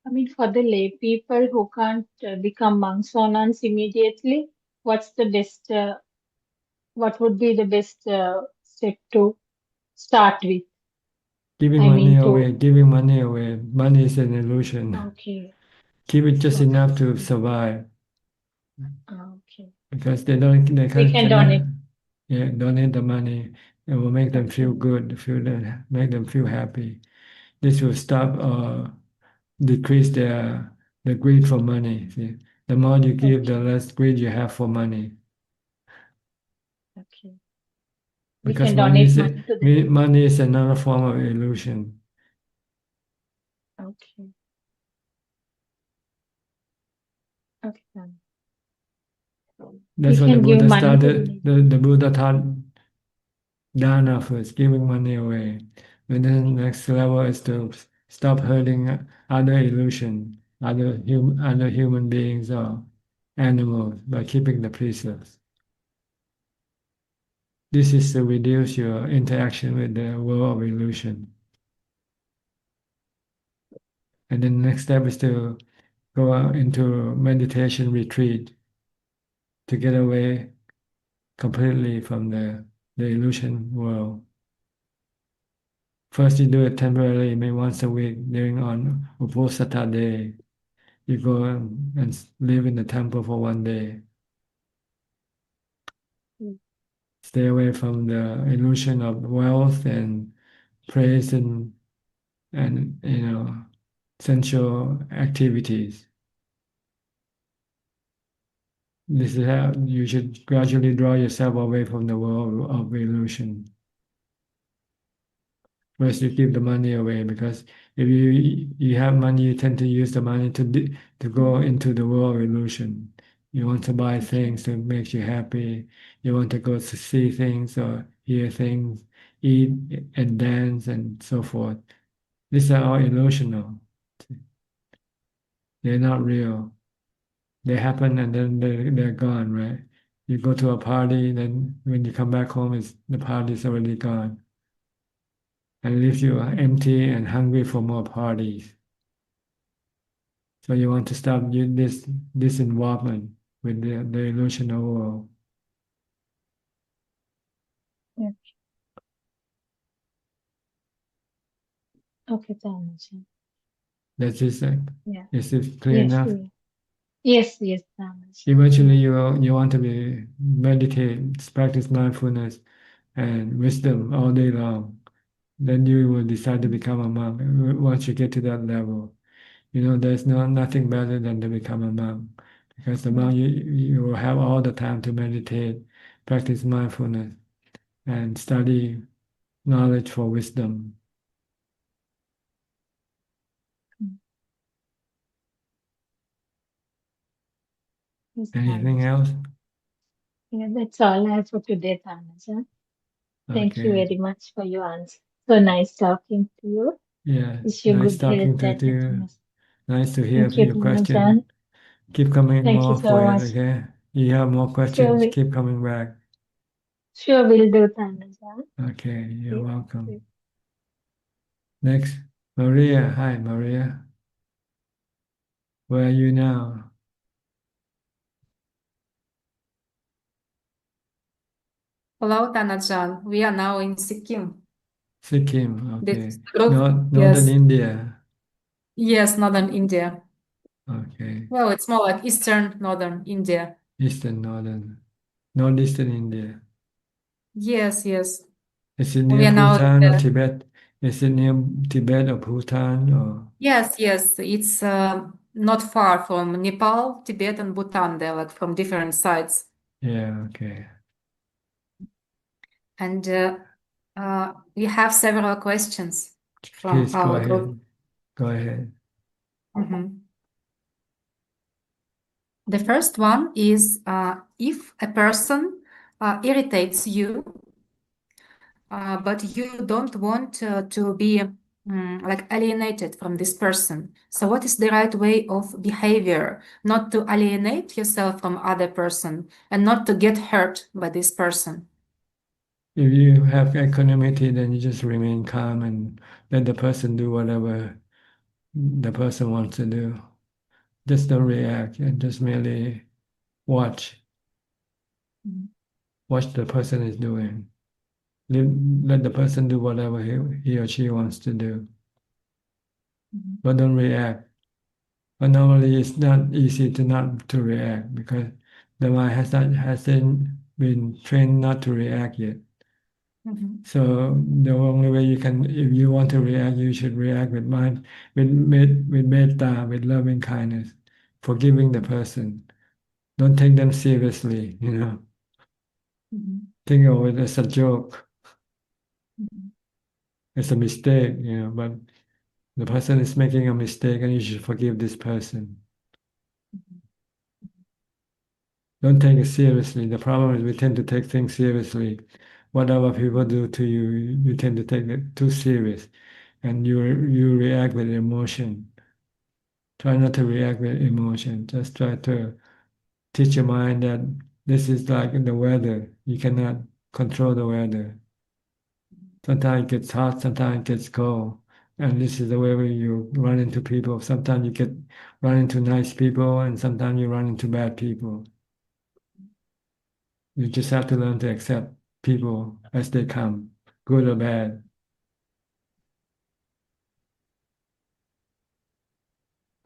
U: I mean, for the lay people who can't become monks or nuns immediately, what's the best? What would be the best step to start with?
B: Giving
U: I
B: money
U: mean,
B: away, giving money away. Money is an illusion.
U: Okay.
B: Keep it just enough to survive.
U: Okay.
B: Because they don't, they
U: They can
B: cannot,
U: donate.
B: yeah, donate the money. It will make them feel good, make them feel happy. This will stop or decrease the greed for money. See? The more you give, the less greed you have for money.
U: Okay. We
B: Because
U: can
B: money
U: donate
B: is
U: money to them.
B: money is another form of illusion.
U: Okay. Okay, then.
B: That's
U: We
B: when the
U: can give
B: Buddha
U: money to the
B: started.
U: needy.
B: The Buddha taught dana first, giving money away. And then the next level is to stop hurting other illusion, other human beings or animals by keeping the precepts. This is to reduce your interaction with the world of illusion. And then the next step is to go out into meditation retreat to get away completely from the illusion world. First, you do it temporarily, maybe once a week during on Uposatha day. You go and live in the temple for one day. Stay away from the illusion of wealth and praise and sensual activities. This is how you should gradually draw yourself away from the world of illusion. First, you give the money away because if you have money, you tend to use the money to go into the world of illusion. You want to buy things that makes you happy. You want to go to see things or hear things, eat and dance and so forth. These are all illusional. They're not real. They happen and then they're gone, right? You go to a party, then when you come back home, the party's already gone. And leaves you empty and hungry for more parties. So you want to stop this involvement with the illusional world.
U: Yeah. Okay, Tanajan.
B: That's it.
U: Yeah.
B: Is it clear
U: Yes,
B: enough?
U: yes, Tanajan.
B: Eventually, you want to be meditate, practice mindfulness and wisdom all day long. Then you will decide to become a monk. Once you get to that level, there's nothing better than to become a monk, because the monk you will have all the time to meditate, practice mindfulness, and study knowledge for wisdom.
U: Yes,
B: Anything
U: Tanajan.
B: else?
U: Yeah, that's all I have for today, Tanajan. Thank you
B: Okay.
U: very much for your answer. So nice talking to you.
B: Yeah,
U: Wish you
B: nice
U: good
B: talking
U: health
B: to
U: and
B: you.
U: happiness.
B: Nice to hear
U: Thank you,
B: your question.
U: Tanajan.
B: Keep coming
U: Thank you
B: more
U: so
B: for it,
U: much.
B: okay? You have more
U: Sure,
B: questions, keep coming back.
U: sure will do, Tanajan.
B: Okay, you're
U: Okay.
B: welcome. Next, Maria. Hi, Maria. Where are you now?
A: Hello, Tanajan. We are now in Sikkim.
B: Sikkim,
A: This
B: okay.
A: is the group.
B: Northern
A: Yes,
B: India.
A: yes, northern India.
B: Okay.
A: Well, it's more like eastern northern India.
B: Northeastern India.
A: Yes, yes.
B: Is it
A: We
B: near
A: are now in
B: Bhutan or
A: the,
B: Tibet? Is it near Tibet or Bhutan or?
A: yes, yes. It's not far from Nepal, Tibet, and Bhutan. They're like from different sides.
B: Yeah, okay.
A: And we have several questions from
B: Please go
A: our
B: ahead.
A: group.
B: Go ahead.
A: Mhm. The first one is if a person irritates you, but you don't want to be like alienated from this person. So what is the right way of behavior? Not to alienate yourself from other person and not to get hurt by this person.
B: If you have equanimity, then you just remain calm and let the person do whatever the person wants to do. Just don't react and just merely watch. Watch the person is doing. Let the person do whatever he or she wants to do. But don't react. But normally it's not easy to not to react because the mind hasn't been trained not to react yet. So the only way you can, if you want to react, you should react with mind, with metta, with loving kindness, forgiving the person. Don't take them seriously, Think of it as a joke. It's a mistake, but the person is making a mistake and you should forgive this person. Don't take it seriously. The problem is we tend to take things seriously. What other people do to you, you tend to take it too serious, and you react with emotion. Try not to react with emotion. Just try to teach your mind that this is like the weather. You cannot control the weather. Sometimes it gets hot, sometimes it gets cold. And this is the way where you run into people. Sometimes you run into nice people, and sometimes you run into bad people. You just have to learn to accept people as they come, good or bad.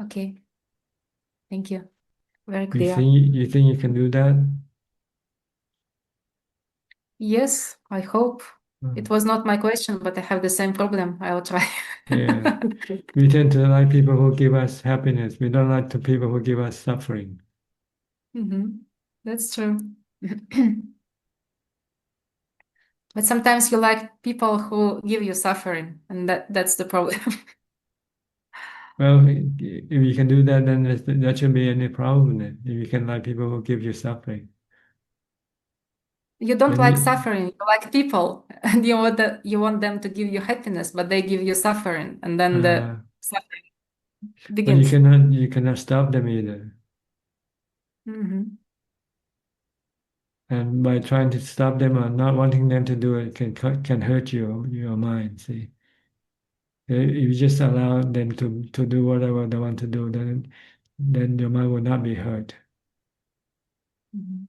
A: Okay. Thank you. Very
B: You
A: clear.
B: think you can do that?
A: Yes, I hope. It was not my question, but I have the same problem. I will try.
B: Yeah. We tend to like people who give us happiness. We don't like the people who give us suffering.
A: That's true. But sometimes you like people who give you suffering, and that's the problem.
B: Well, if you can do that, then there shouldn't be any problem then. If you can like people who give you suffering.
A: You don't
B: Then
A: like
B: you-
A: suffering, you like people, and you want them to give you happiness, but they give you suffering, and then the suffering
B: But
A: begins.
B: you cannot stop them either.
A: Mhm.
B: And by trying to stop them or not wanting them to do it can hurt your mind. See, if you just allow them to do whatever they want to do, then your mind will not be hurt.
A: Mhm.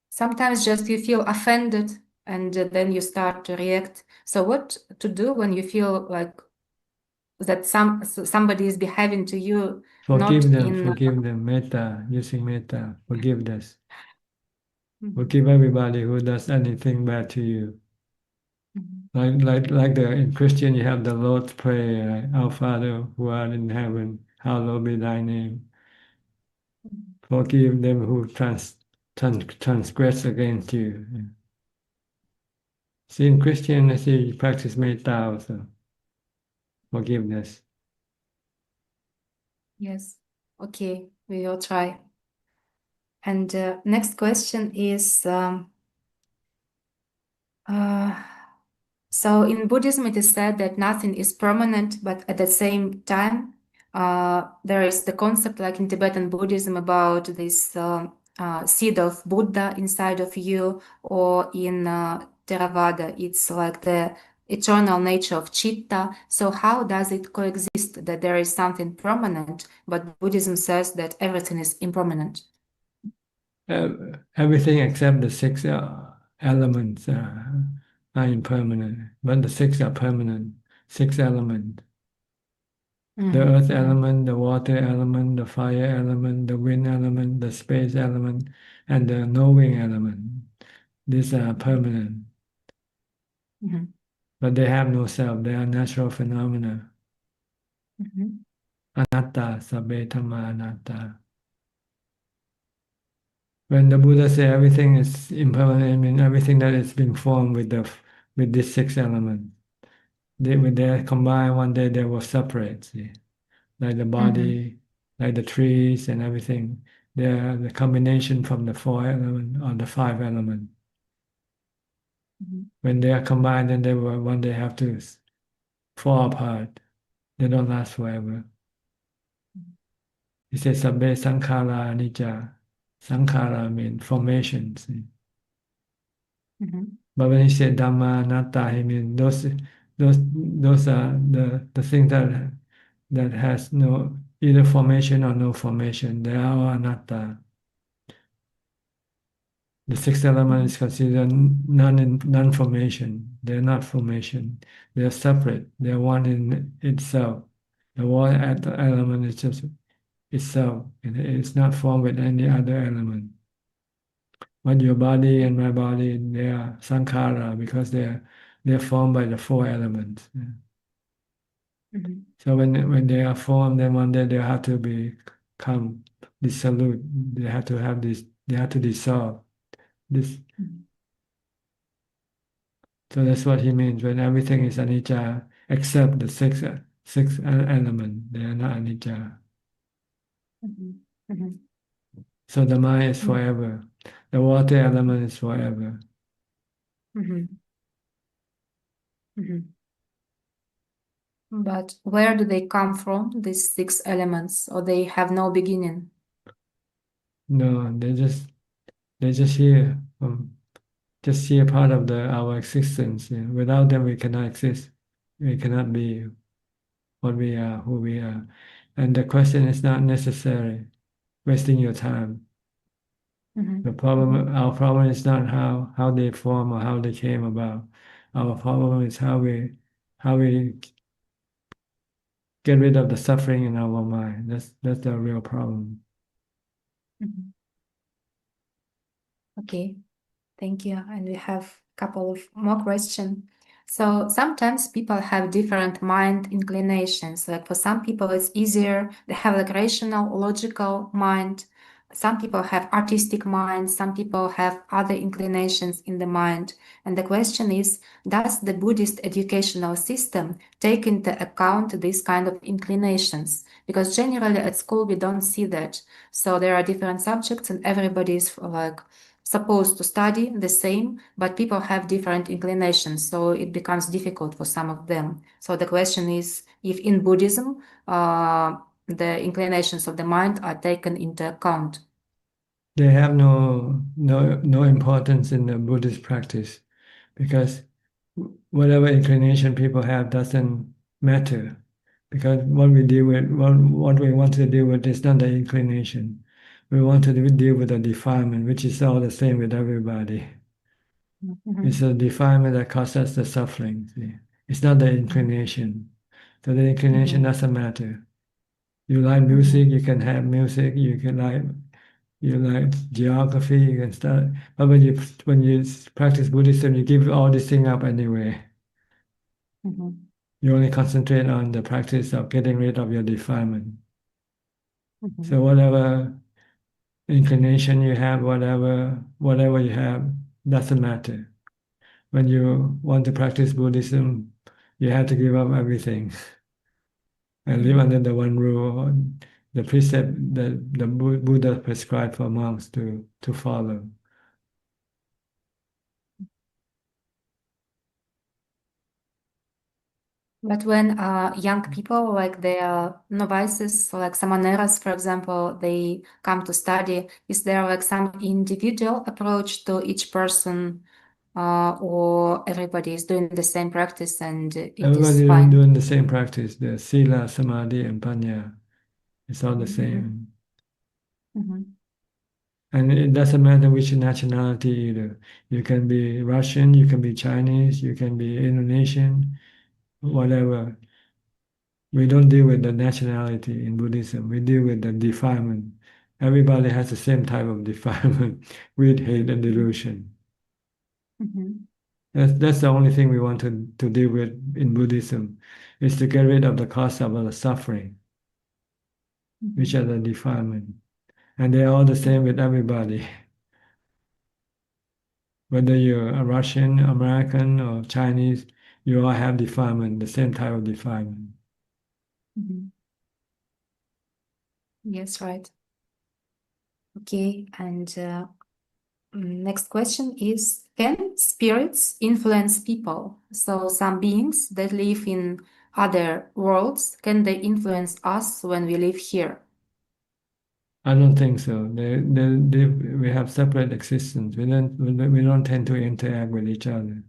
A: Sometimes just you feel offended, and then you start to react. So what to do when you feel like that somebody is behaving to you not
B: Forgive them, metta, using metta, forgiveness.
A: Mhm.
B: Forgive everybody who does anything bad to you.
A: Mhm.
B: Like in Christian, you have the Lord's Prayer, Our Father who art in heaven, hallowed be thy name. Forgive them who transgress against you. See, in Christian, I see you practice metta also, forgiveness.
A: Yes. Okay, we will try. And next question is, so in Buddhism, it is said that nothing is permanent, but at the same time, there is the concept, like in Tibetan Buddhism, about this seed of Buddha inside of you, or in Theravada, it's like the eternal nature of Chitta. So how does it coexist that there is something permanent, but Buddhism says that everything is impermanent?
B: Everything except the six elements are impermanent, but the six are permanent. Six elements. The earth element, the water element, the fire element, the wind element, the space element, and the knowing element. These are permanent.
A: Mhm.
B: But they have no self. They are natural phenomena.
A: Mhm.
B: Anatta, sabbe dhamma anatta. When the Buddha said everything is impermanent, I mean everything that is being formed with these six elements. When they combine one day, they will separate. See? Like the body, like the trees and everything. They are the combination from the four elements or the five elements. When they are combined, then they will one day have to fall apart. They don't last forever. He says, Sabbe sankhara anicca. Sankhara means formations. But when he said Dhamma anatta, he means those are the things that has no either formation or no formation. They are all anatta. The sixth element is considered non-formation. They're not formation. They're separate. They're one in itself. The one element is just itself. It's not formed with any other element. But your body and my body, they are sankhara because they're formed by the four elements. So when they are formed, then one day they have to become dissolute. They have to have this. They have to dissolve. This. So that's what he means when everything is anicca except the six element. They are not anicca. So the mind is forever. The water element is forever.
A: But where do they come from, these six elements, or they have no beginning?
B: No, they're just here. Just here part of our existence. Yeah. Without them, we cannot exist. We cannot be what we are, who we are. And the question is not necessary. Wasting your time. The problem, our problem is not how they form or how they came about. Our problem is how we get rid of the suffering in our mind. That's the real problem.
A: Okay, thank you. And we have a couple of more questions. So sometimes people have different mind inclinations. Like for some people, it's easier. They have like rational, logical mind. some people have artistic minds, some people have other inclinations in the mind. And the question is, does the Buddhist educational system take into account these kind of inclinations? Because generally at school we don't see that. So there are different subjects and everybody is like supposed to study the same, but people have different inclinations, so it becomes difficult for some of them. So the question is if in Buddhism, the inclinations of the mind are taken into account.
B: They have no importance in the Buddhist practice because whatever inclination people have doesn't matter, because what we deal with, what we want to deal with is not the inclination. We want to deal with the defilement, which is all the same with everybody. It's a defilement that causes the suffering. See? It's not the inclination. So the inclination doesn't matter. You like music, you can have music. You like geography, you can start. But when you practice Buddhism, you give all these things up anyway. You only concentrate on the practice of getting rid of your defilement. So whatever inclination you have, whatever you have, doesn't matter. When you want to practice Buddhism, you have to give up everything and live under the one rule, the precept that the Buddha prescribed for monks to follow.
A: But when young people, like they are novices, like samaneras, for example, they come to study, is there like some individual approach to each person, or everybody is doing the same practice and it is
B: Everybody
A: fine?
B: doing the same practice, the sila, samadhi, and panya. It's all the same. And it doesn't matter which nationality either. You can be Russian, you can be Chinese, you can be Indonesian, whatever. We don't deal with the nationality in Buddhism. We deal with the defilement. Everybody has the same type of defilement, greed, hate, and delusion. That's the only thing we want to deal with in Buddhism, is to get rid of the cause of the suffering, which are the defilement. And they're all the same with everybody. Whether you're a Russian, American, or Chinese, you all have defilement, the same type of defilement.
A: Yes, right. Okay, and next question is, can spirits influence people? So some beings that live in other worlds, can they influence us when we live here?
B: I don't think so. We have separate existence. We don't tend to interact with each other.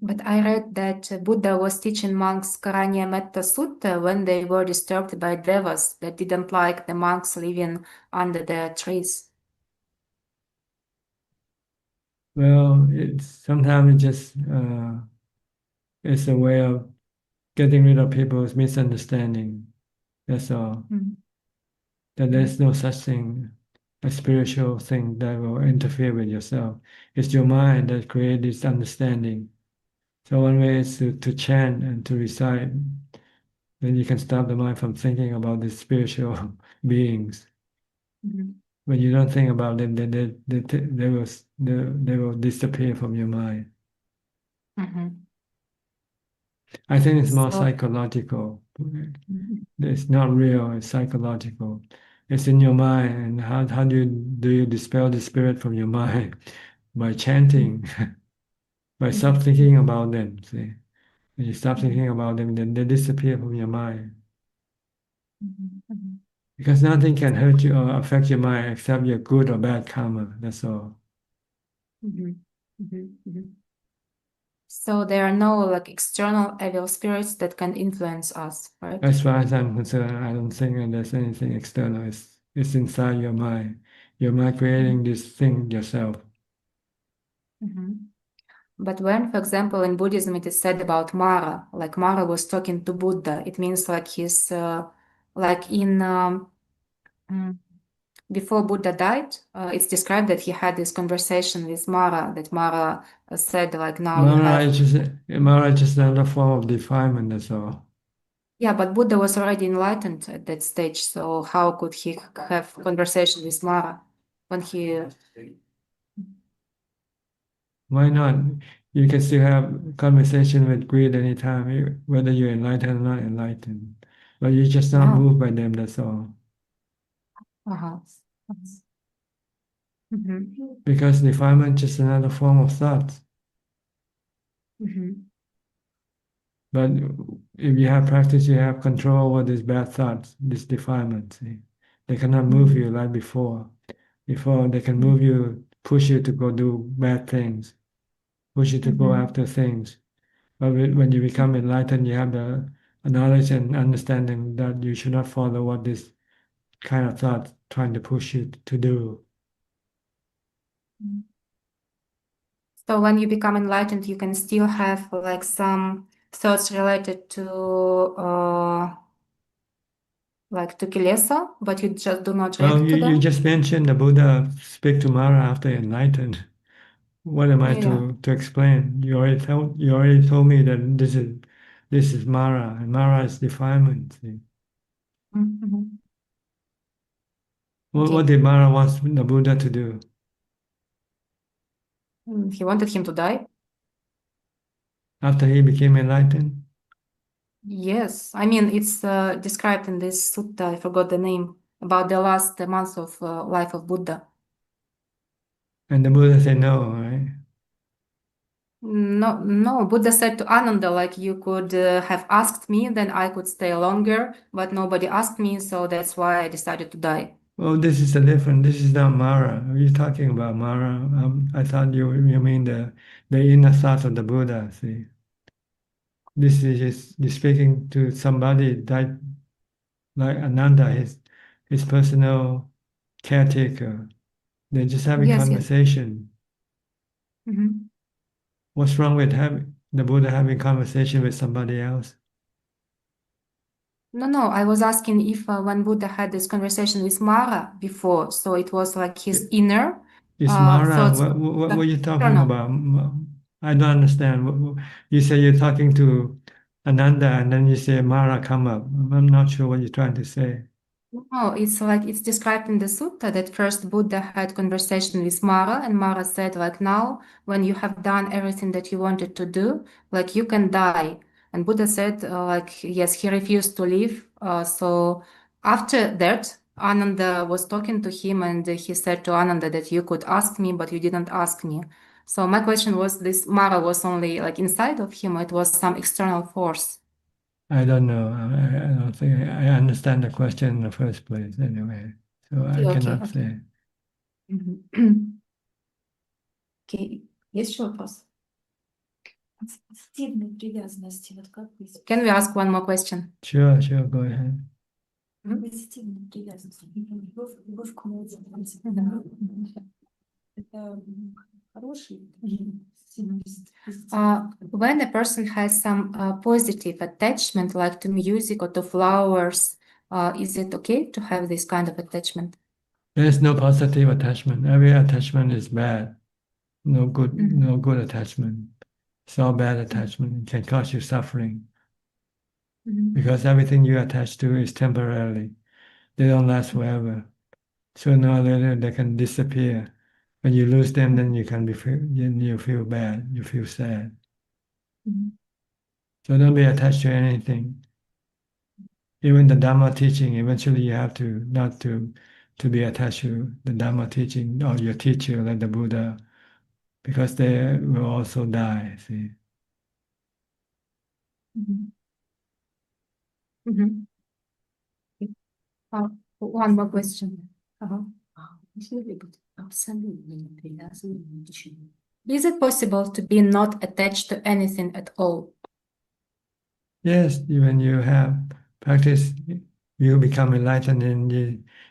A: But I read that Buddha was teaching monks Karanya Metta Sutta when they were disturbed by devas that didn't like the monks living under the trees.
B: Well, sometimes it just it's a way of getting rid of people's misunderstanding. That's all. That there's no such thing, a spiritual thing that will interfere with yourself. It's your mind that creates this understanding. So one way is to chant and to recite. Then you can stop the mind from thinking about these spiritual beings. When you don't think about them, then they will disappear from your mind. I think it's more psychological. It's not real, it's psychological. It's in your mind. And how do you dispel the spirit from your mind? By chanting, by stop thinking about them. See? When you stop thinking about them, then they disappear from your mind. Because nothing can hurt you or affect your mind except your good or bad karma. That's all.
A: So there are no like external evil spirits that can influence us, right?
B: As far as I'm concerned, I don't think that there's anything external. It's inside your mind. Your mind creating this thing yourself.
A: But when, for example, in Buddhism it is said about Mara, like Mara was talking to Buddha, it means like he's like in before Buddha died, it's described that he had this conversation with Mara, that Mara said like now you
B: Mara
A: have.
B: is just another form of defilement, that's all.
A: Yeah, but Buddha was already enlightened at that stage, so how could he have conversation with Mara when he?
B: Why not? You can still have conversation with greed anytime, whether you're enlightened or not enlightened. But you're just not
A: Wow.
B: moved by them, that's all.
A: Uh-huh. Mhm.
B: Because defilement is just another form of thought.
A: Mhm.
B: But if you have practice, you have control over these bad thoughts, this defilement. See? They cannot move you like before. Before they can move you, push you to go do bad things, push you to go after things. But when you become enlightened, you have the knowledge and understanding that you should not follow what this kind of thought trying to push you to do.
A: So when you become enlightened, you can still have like some thoughts related to like to kilesa, but you just do not
B: Well,
A: react to
B: you
A: them.
B: just mentioned the Buddha speak to Mara after enlightened. What am I
A: Yeah.
B: to explain? You already told me that this is Mara, and Mara is defilement. See?
A: Mhm.
B: What
A: Okay.
B: did Mara want the Buddha to do?
A: He wanted him to die.
B: After he became enlightened?
A: Yes, I mean it's described in this sutta. I forgot the name about the last months of life of Buddha.
B: And the Buddha said no, right?
A: No, no. Buddha said to Ananda, like you could have asked me, then I could stay longer, but nobody asked me, so that's why I decided to die.
B: Well, this is this is not Mara. Are you talking about Mara? I thought you mean the inner thoughts of the Buddha, see. This is just you're speaking to somebody that like Ananda, his personal caretaker. They're just having
A: Yes, yes.
B: conversation.
A: Mhm.
B: What's wrong with having the Buddha having conversation with somebody else?
A: No, no, I was asking if when Buddha had this conversation with Mara before, so it was like his inner
B: Is Mara,
A: thoughts.
B: what were you talking
A: External.
B: about? I don't understand. You say you're talking to Ananda and then you say Mara come up. I'm not sure what you're trying to say.
A: No, it's like it's described in the sutta that first Buddha had conversation with Mara, and Mara said like now when you have done everything that you wanted to do, like you can die. And Buddha said like yes, he refused to leave. So after that, Ananda was talking to him, and he said to Ananda that you could ask me, but you didn't ask me. So my question was, this Mara was only like inside of him, or it was some external force?
B: I don't know. I don't think I understand the question in the first place anyway. So I
A: Okay,
B: cannot
A: okay.
B: say.
A: Мгм. Окей. Есть еще вопрос? Стильной привязанности, вот как вы... Can we ask one more question?
B: Sure, go ahead.
A: Позитивной привязанности. Любовь к музыке. Да. Это хороший. When a person has some positive attachment, like to music or to flowers, is it okay to have this kind of attachment?
B: There's no positive attachment. Every attachment is bad. No good attachment. It's all bad attachment. It can cause you suffering. Because everything you attach to is temporarily. They don't last forever. Sooner or later they can disappear. When you lose them, then you feel bad. You feel sad. So don't be attached to anything. Even the Dhamma teaching, eventually you have to not to be attached to the Dhamma teaching or your teacher like the Buddha, because they will also die. See.
A: One more question. Is it possible to be not attached to anything at all?
B: Yes, when you have practice, you become enlightened and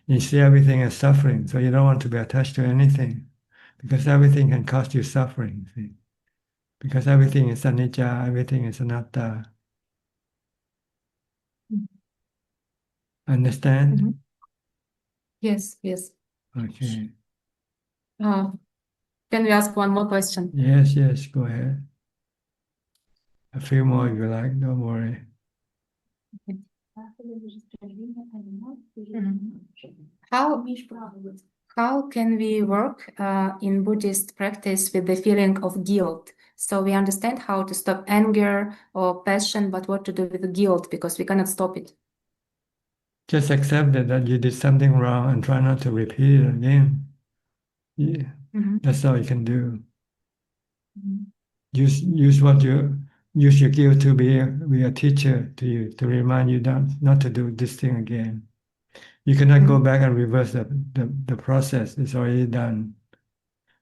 B: you see everything as suffering. So you don't want to be attached to anything because everything can cause you suffering. See? Because everything is anicca, everything is anatta. Understand?
A: Yes, yes.
B: Okay.
A: Can we ask one more question?
B: Yes, go ahead. A few more if you like, don't worry.
A: How can we work in Buddhist practice with the feeling of guilt? So we understand how to stop anger or passion, but what to do with the guilt because we cannot stop it.
B: Just accept that you did something wrong and try not to repeat it again. Yeah, that's all you can do. Use your guilt to be a teacher to you, to remind you not to do this thing again. You cannot go back and reverse the process. It's already done.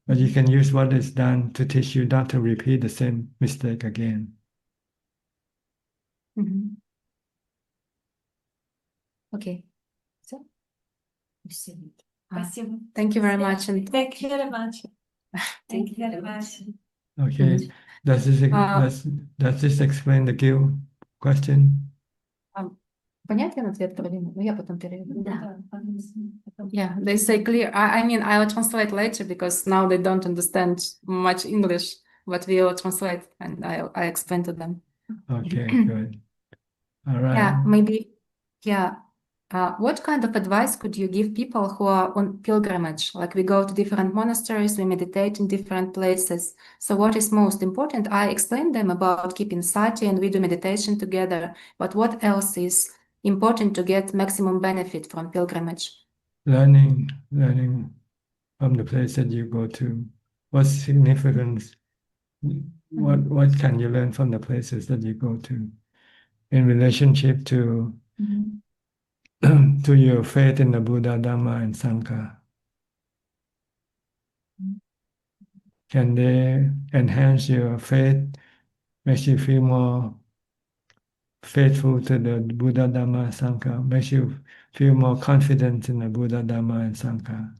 B: But you can use what is done to teach you not to repeat the same mistake again.
A: Okay. So, thank you very much. And
J: Thank you very much.
A: thank
J: you very much.
B: Okay. Does this explain the guilt question?
A: Понятен ответ, Каролина? Ну, я потом переведу. Yeah, they say clear. I mean, I will translate later because now they don't understand much English, but we will translate and I explain to them.
B: Okay, good. All right.
A: Yeah, maybe, yeah. What kind of advice could you give people who are on pilgrimage? Like we go to different monasteries, we meditate in different places. So what is most important? I explained them about keeping sati and we do meditation together. But what else is important to get maximum benefit from pilgrimage?
B: Learning from the place that you go to. What's significance? What can you learn from the places that you go to in relationship to to your faith in the Buddha, Dhamma, and Sangha? Can they enhance your faith, makes you feel more faithful to the Buddha, Dhamma, Sangha, makes you feel more confident in the Buddha, Dhamma, and Sangha?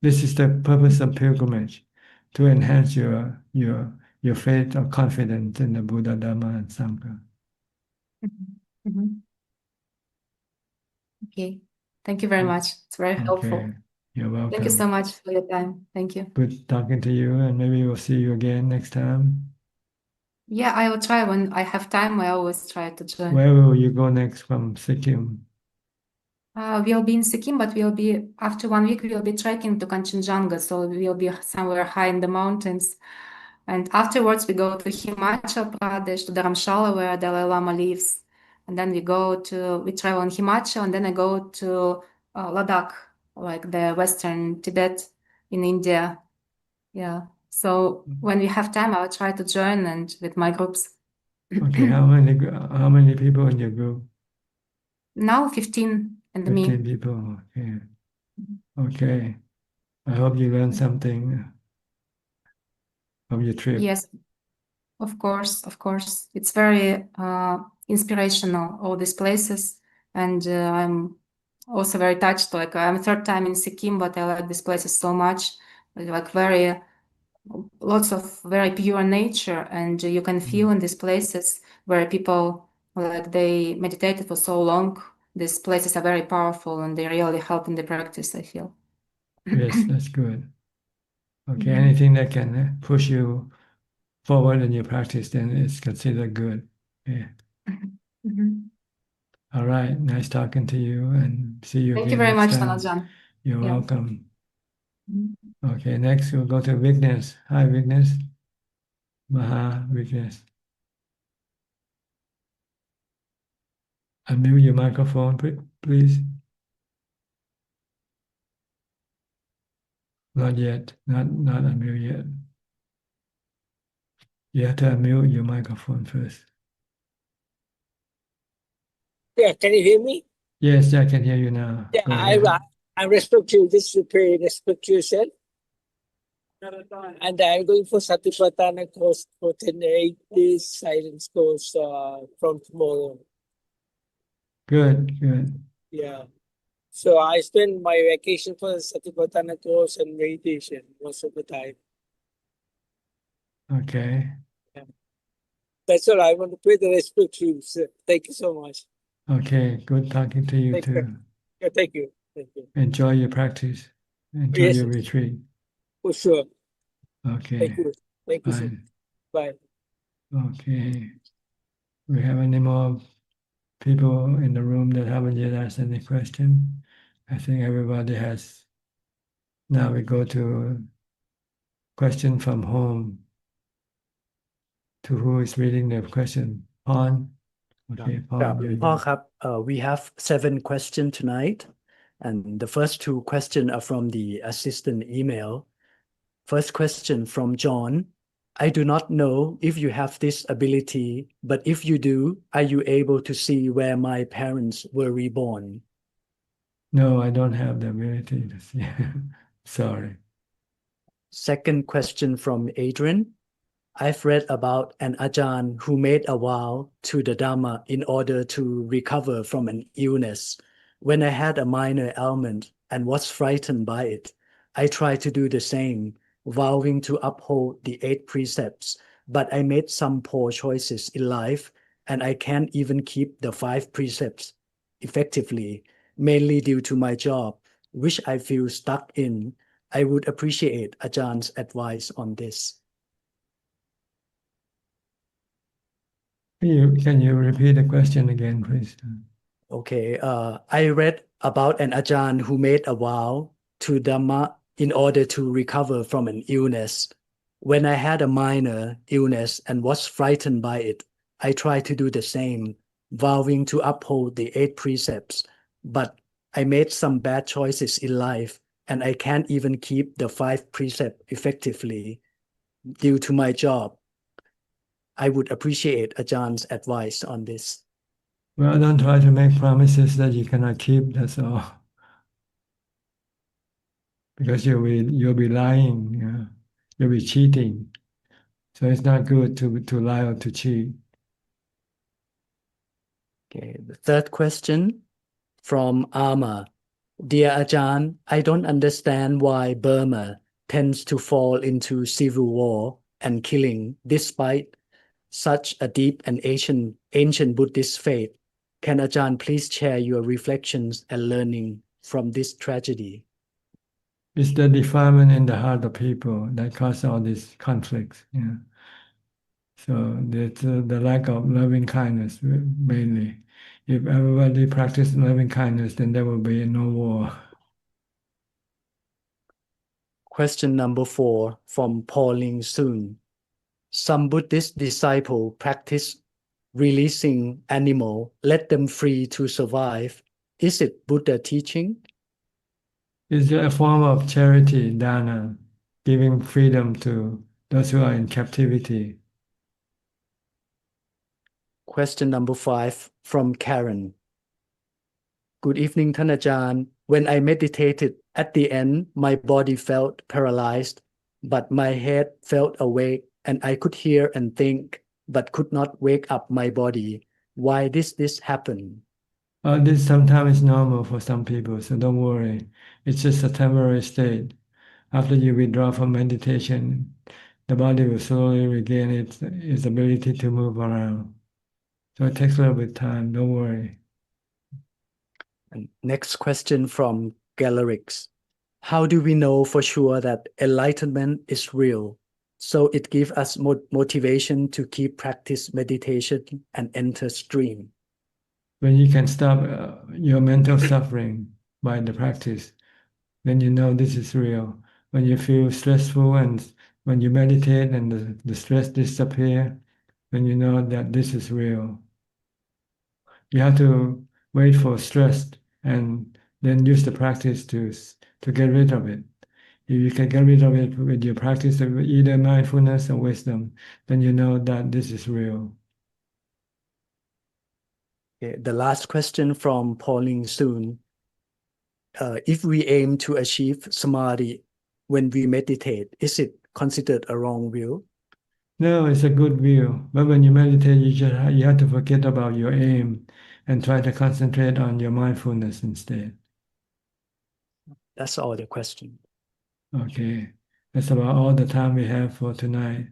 B: This is the purpose of pilgrimage, to enhance your faith or confidence in the Buddha, Dhamma, and Sangha.
A: Okay, thank you very much. It's very helpful.
B: Okay, you're welcome.
A: Thank you so much for your time. Thank you.
B: Good talking to you, and maybe we'll see you again next time.
A: Yeah, I will try when I have time. I always try to join.
B: Where will you go next from Sikkim?
A: We'll be in Sikkim, but after 1 week, we'll be trekking to Kanchenjunga. So we'll be somewhere high in the mountains. And afterwards, we go to Himachal Pradesh, to Dharamshala, where Dalai Lama lives. And then we travel in Himachal, and then I go to Ladakh, like the Western Tibet in India. Yeah. So when we have time, I'll try to join and with my groups.
B: Okay, how many people in your group?
A: Now 15 and
B: 15
A: me.
B: people. Okay. Okay. I hope you learned something from your trip.
A: Yes, of course, of course. It's very inspirational, all these places. And I'm also very touched. Like I'm third time in Sikkim, but I like these places so much. Like lots of very pure nature, and you can feel in these places where people like they meditated for so long. These places are very powerful, and they really help in the practice, I feel.
B: Yes, that's good. Okay, anything that can push you forward in your practice, then it's considered good. Yeah. All right, nice talking to you, and see you
A: Thank
B: again
A: you very
B: next
A: much,
B: time.
A: Tanajan.
B: You're
A: Yeah.
B: welcome. Okay, next we'll go to Vignesh. Hi, Vignesh. Maha Vignesh. Unmute your microphone, please. Not yet. Not unmute yet. You have to unmute your microphone first.
C: Yeah, can you hear me?
B: Yes, I can hear you now.
C: Yeah,
B: Go ahead.
C: I respect you. This is pay respect to yourself. And I'm going for Satipatthana course for 8 days silence course from tomorrow.
B: Good, good.
C: Yeah. So I spend my vacation for the Satipatthana course and meditation most of the time.
B: Okay.
C: Yeah. That's all. I want to pay the respect to you, sir. Thank you so much.
B: Okay, good talking to you
C: Thank
B: too.
C: you. Yeah, thank you. Thank you.
B: Enjoy your practice. Enjoy
C: Yes,
B: your retreat.
C: for sure.
B: Okay.
C: Thank you. Thank you, sir.
B: Fine.
C: Bye.
B: Okay. We have any more people in the room that haven't yet asked any question? I think everybody has. Now we go to question from home. To who is reading the question? Pon? Okay,
D: ครับ
B: Pon.
D: พ่อครับ we have 7 questions tonight and the first 2 questions are from the assistant email. First question from John. I do not know if you have this ability, but if you do, are you able to see where my parents were reborn?
B: No, I don't have the ability to see. Sorry.
D: Second question from Adrian. I've read about an Ajahn who made a vow to the Dhamma in order to recover from an illness. When I had a minor ailment and was frightened by it, I tried to do the same, vowing to uphold the 8 precepts, but I made some poor choices in life, and I can't even keep the 5 precepts effectively, mainly due to my job, which I feel stuck in. I would appreciate Ajahn's advice on this.
B: Can you repeat the question again, please?
D: Okay, I read about an Ajahn who made a vow to Dhamma in order to recover from an illness. When I had a minor illness and was frightened by it, I tried to do the same, vowing to uphold the 8 precepts, but I made some bad choices in life, and I can't even keep the 5 precepts effectively due to my job. I would appreciate Ajahn's advice on this.
B: Well, don't try to make promises that you cannot keep, that's all. Because you'll be lying, you'll be cheating. So it's not good to lie or to cheat.
D: Okay, the third question from Ama. Dear Ajahn, I don't understand why Burma tends to fall into civil war and killing despite such a deep and ancient Buddhist faith. Can Ajahn please share your reflections and learning from this tragedy?
B: It's the defilement in the heart of people that cause all these conflicts. So it's the lack of loving kindness mainly. If everybody practiced loving kindness, then there will be no war.
D: Question number 4 from Pauline Soon. Some Buddhist disciple practice releasing animal, let them free to survive. Is it Buddha teaching?
B: It's a form of charity, dana, giving freedom to those who are in captivity.
D: Question number 5 from Karen. Good evening,ท่านอาจารย์ When I meditated, at the end, my body felt paralyzed, but my head felt awake, and I could hear and think, but could not wake up my body. Why did this happen?
B: This sometimes is normal for some people, so don't worry. It's just a temporary state. After you withdraw from meditation, the body will slowly regain its ability to move around. So it takes a little bit of time, don't worry.
D: And next question from Galerix. How do we know for sure that enlightenment is real? So it gives us motivation to keep practice meditation and enter stream.
B: When you can stop your mental suffering by the practice, then you know this is real. When you feel stressful and when you meditate and the stress disappear, then you know that this is real. You have to wait for stress and then use the practice to get rid of it. If you can get rid of it with your practice of either mindfulness or wisdom, then you know that this is real.
D: Okay, the last question from Pauline Soon. If we aim to achieve samadhi when we meditate, is it considered a wrong view?
B: No, it's a good view. But when you meditate, you have to forget about your aim and try to concentrate on your mindfulness instead.
D: That's all the question.
B: Okay, that's about all the time we have for tonight.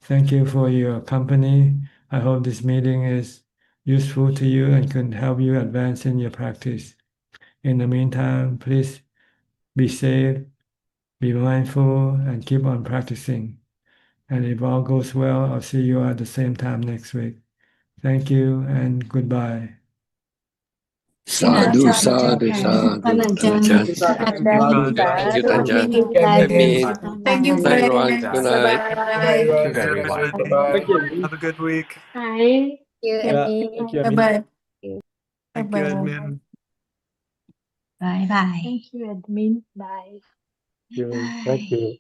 B: Thank you for your company. I hope this meeting is useful to you and can help you advance in your practice. In the meantime, please be safe, be mindful, and keep on practicing. And if all goes well, I'll see you at the same time next week. Thank you and goodbye.
H: Sadhu, sadhu, sadhu. Tanajat. Thank you, Tanjat.
J: Thank you,
H: Night,
J: friend.
H: everyone. Good night.
J: Bye.
K: Thank you, everybody. Have a good week.
L: Bye.
S: Thank you, Admin.
J: Bye-bye.
K: Thank you,
J: Bye-bye.
K: admin.
U: Bye bye. Thank you, admin. Bye.
S: Thank you.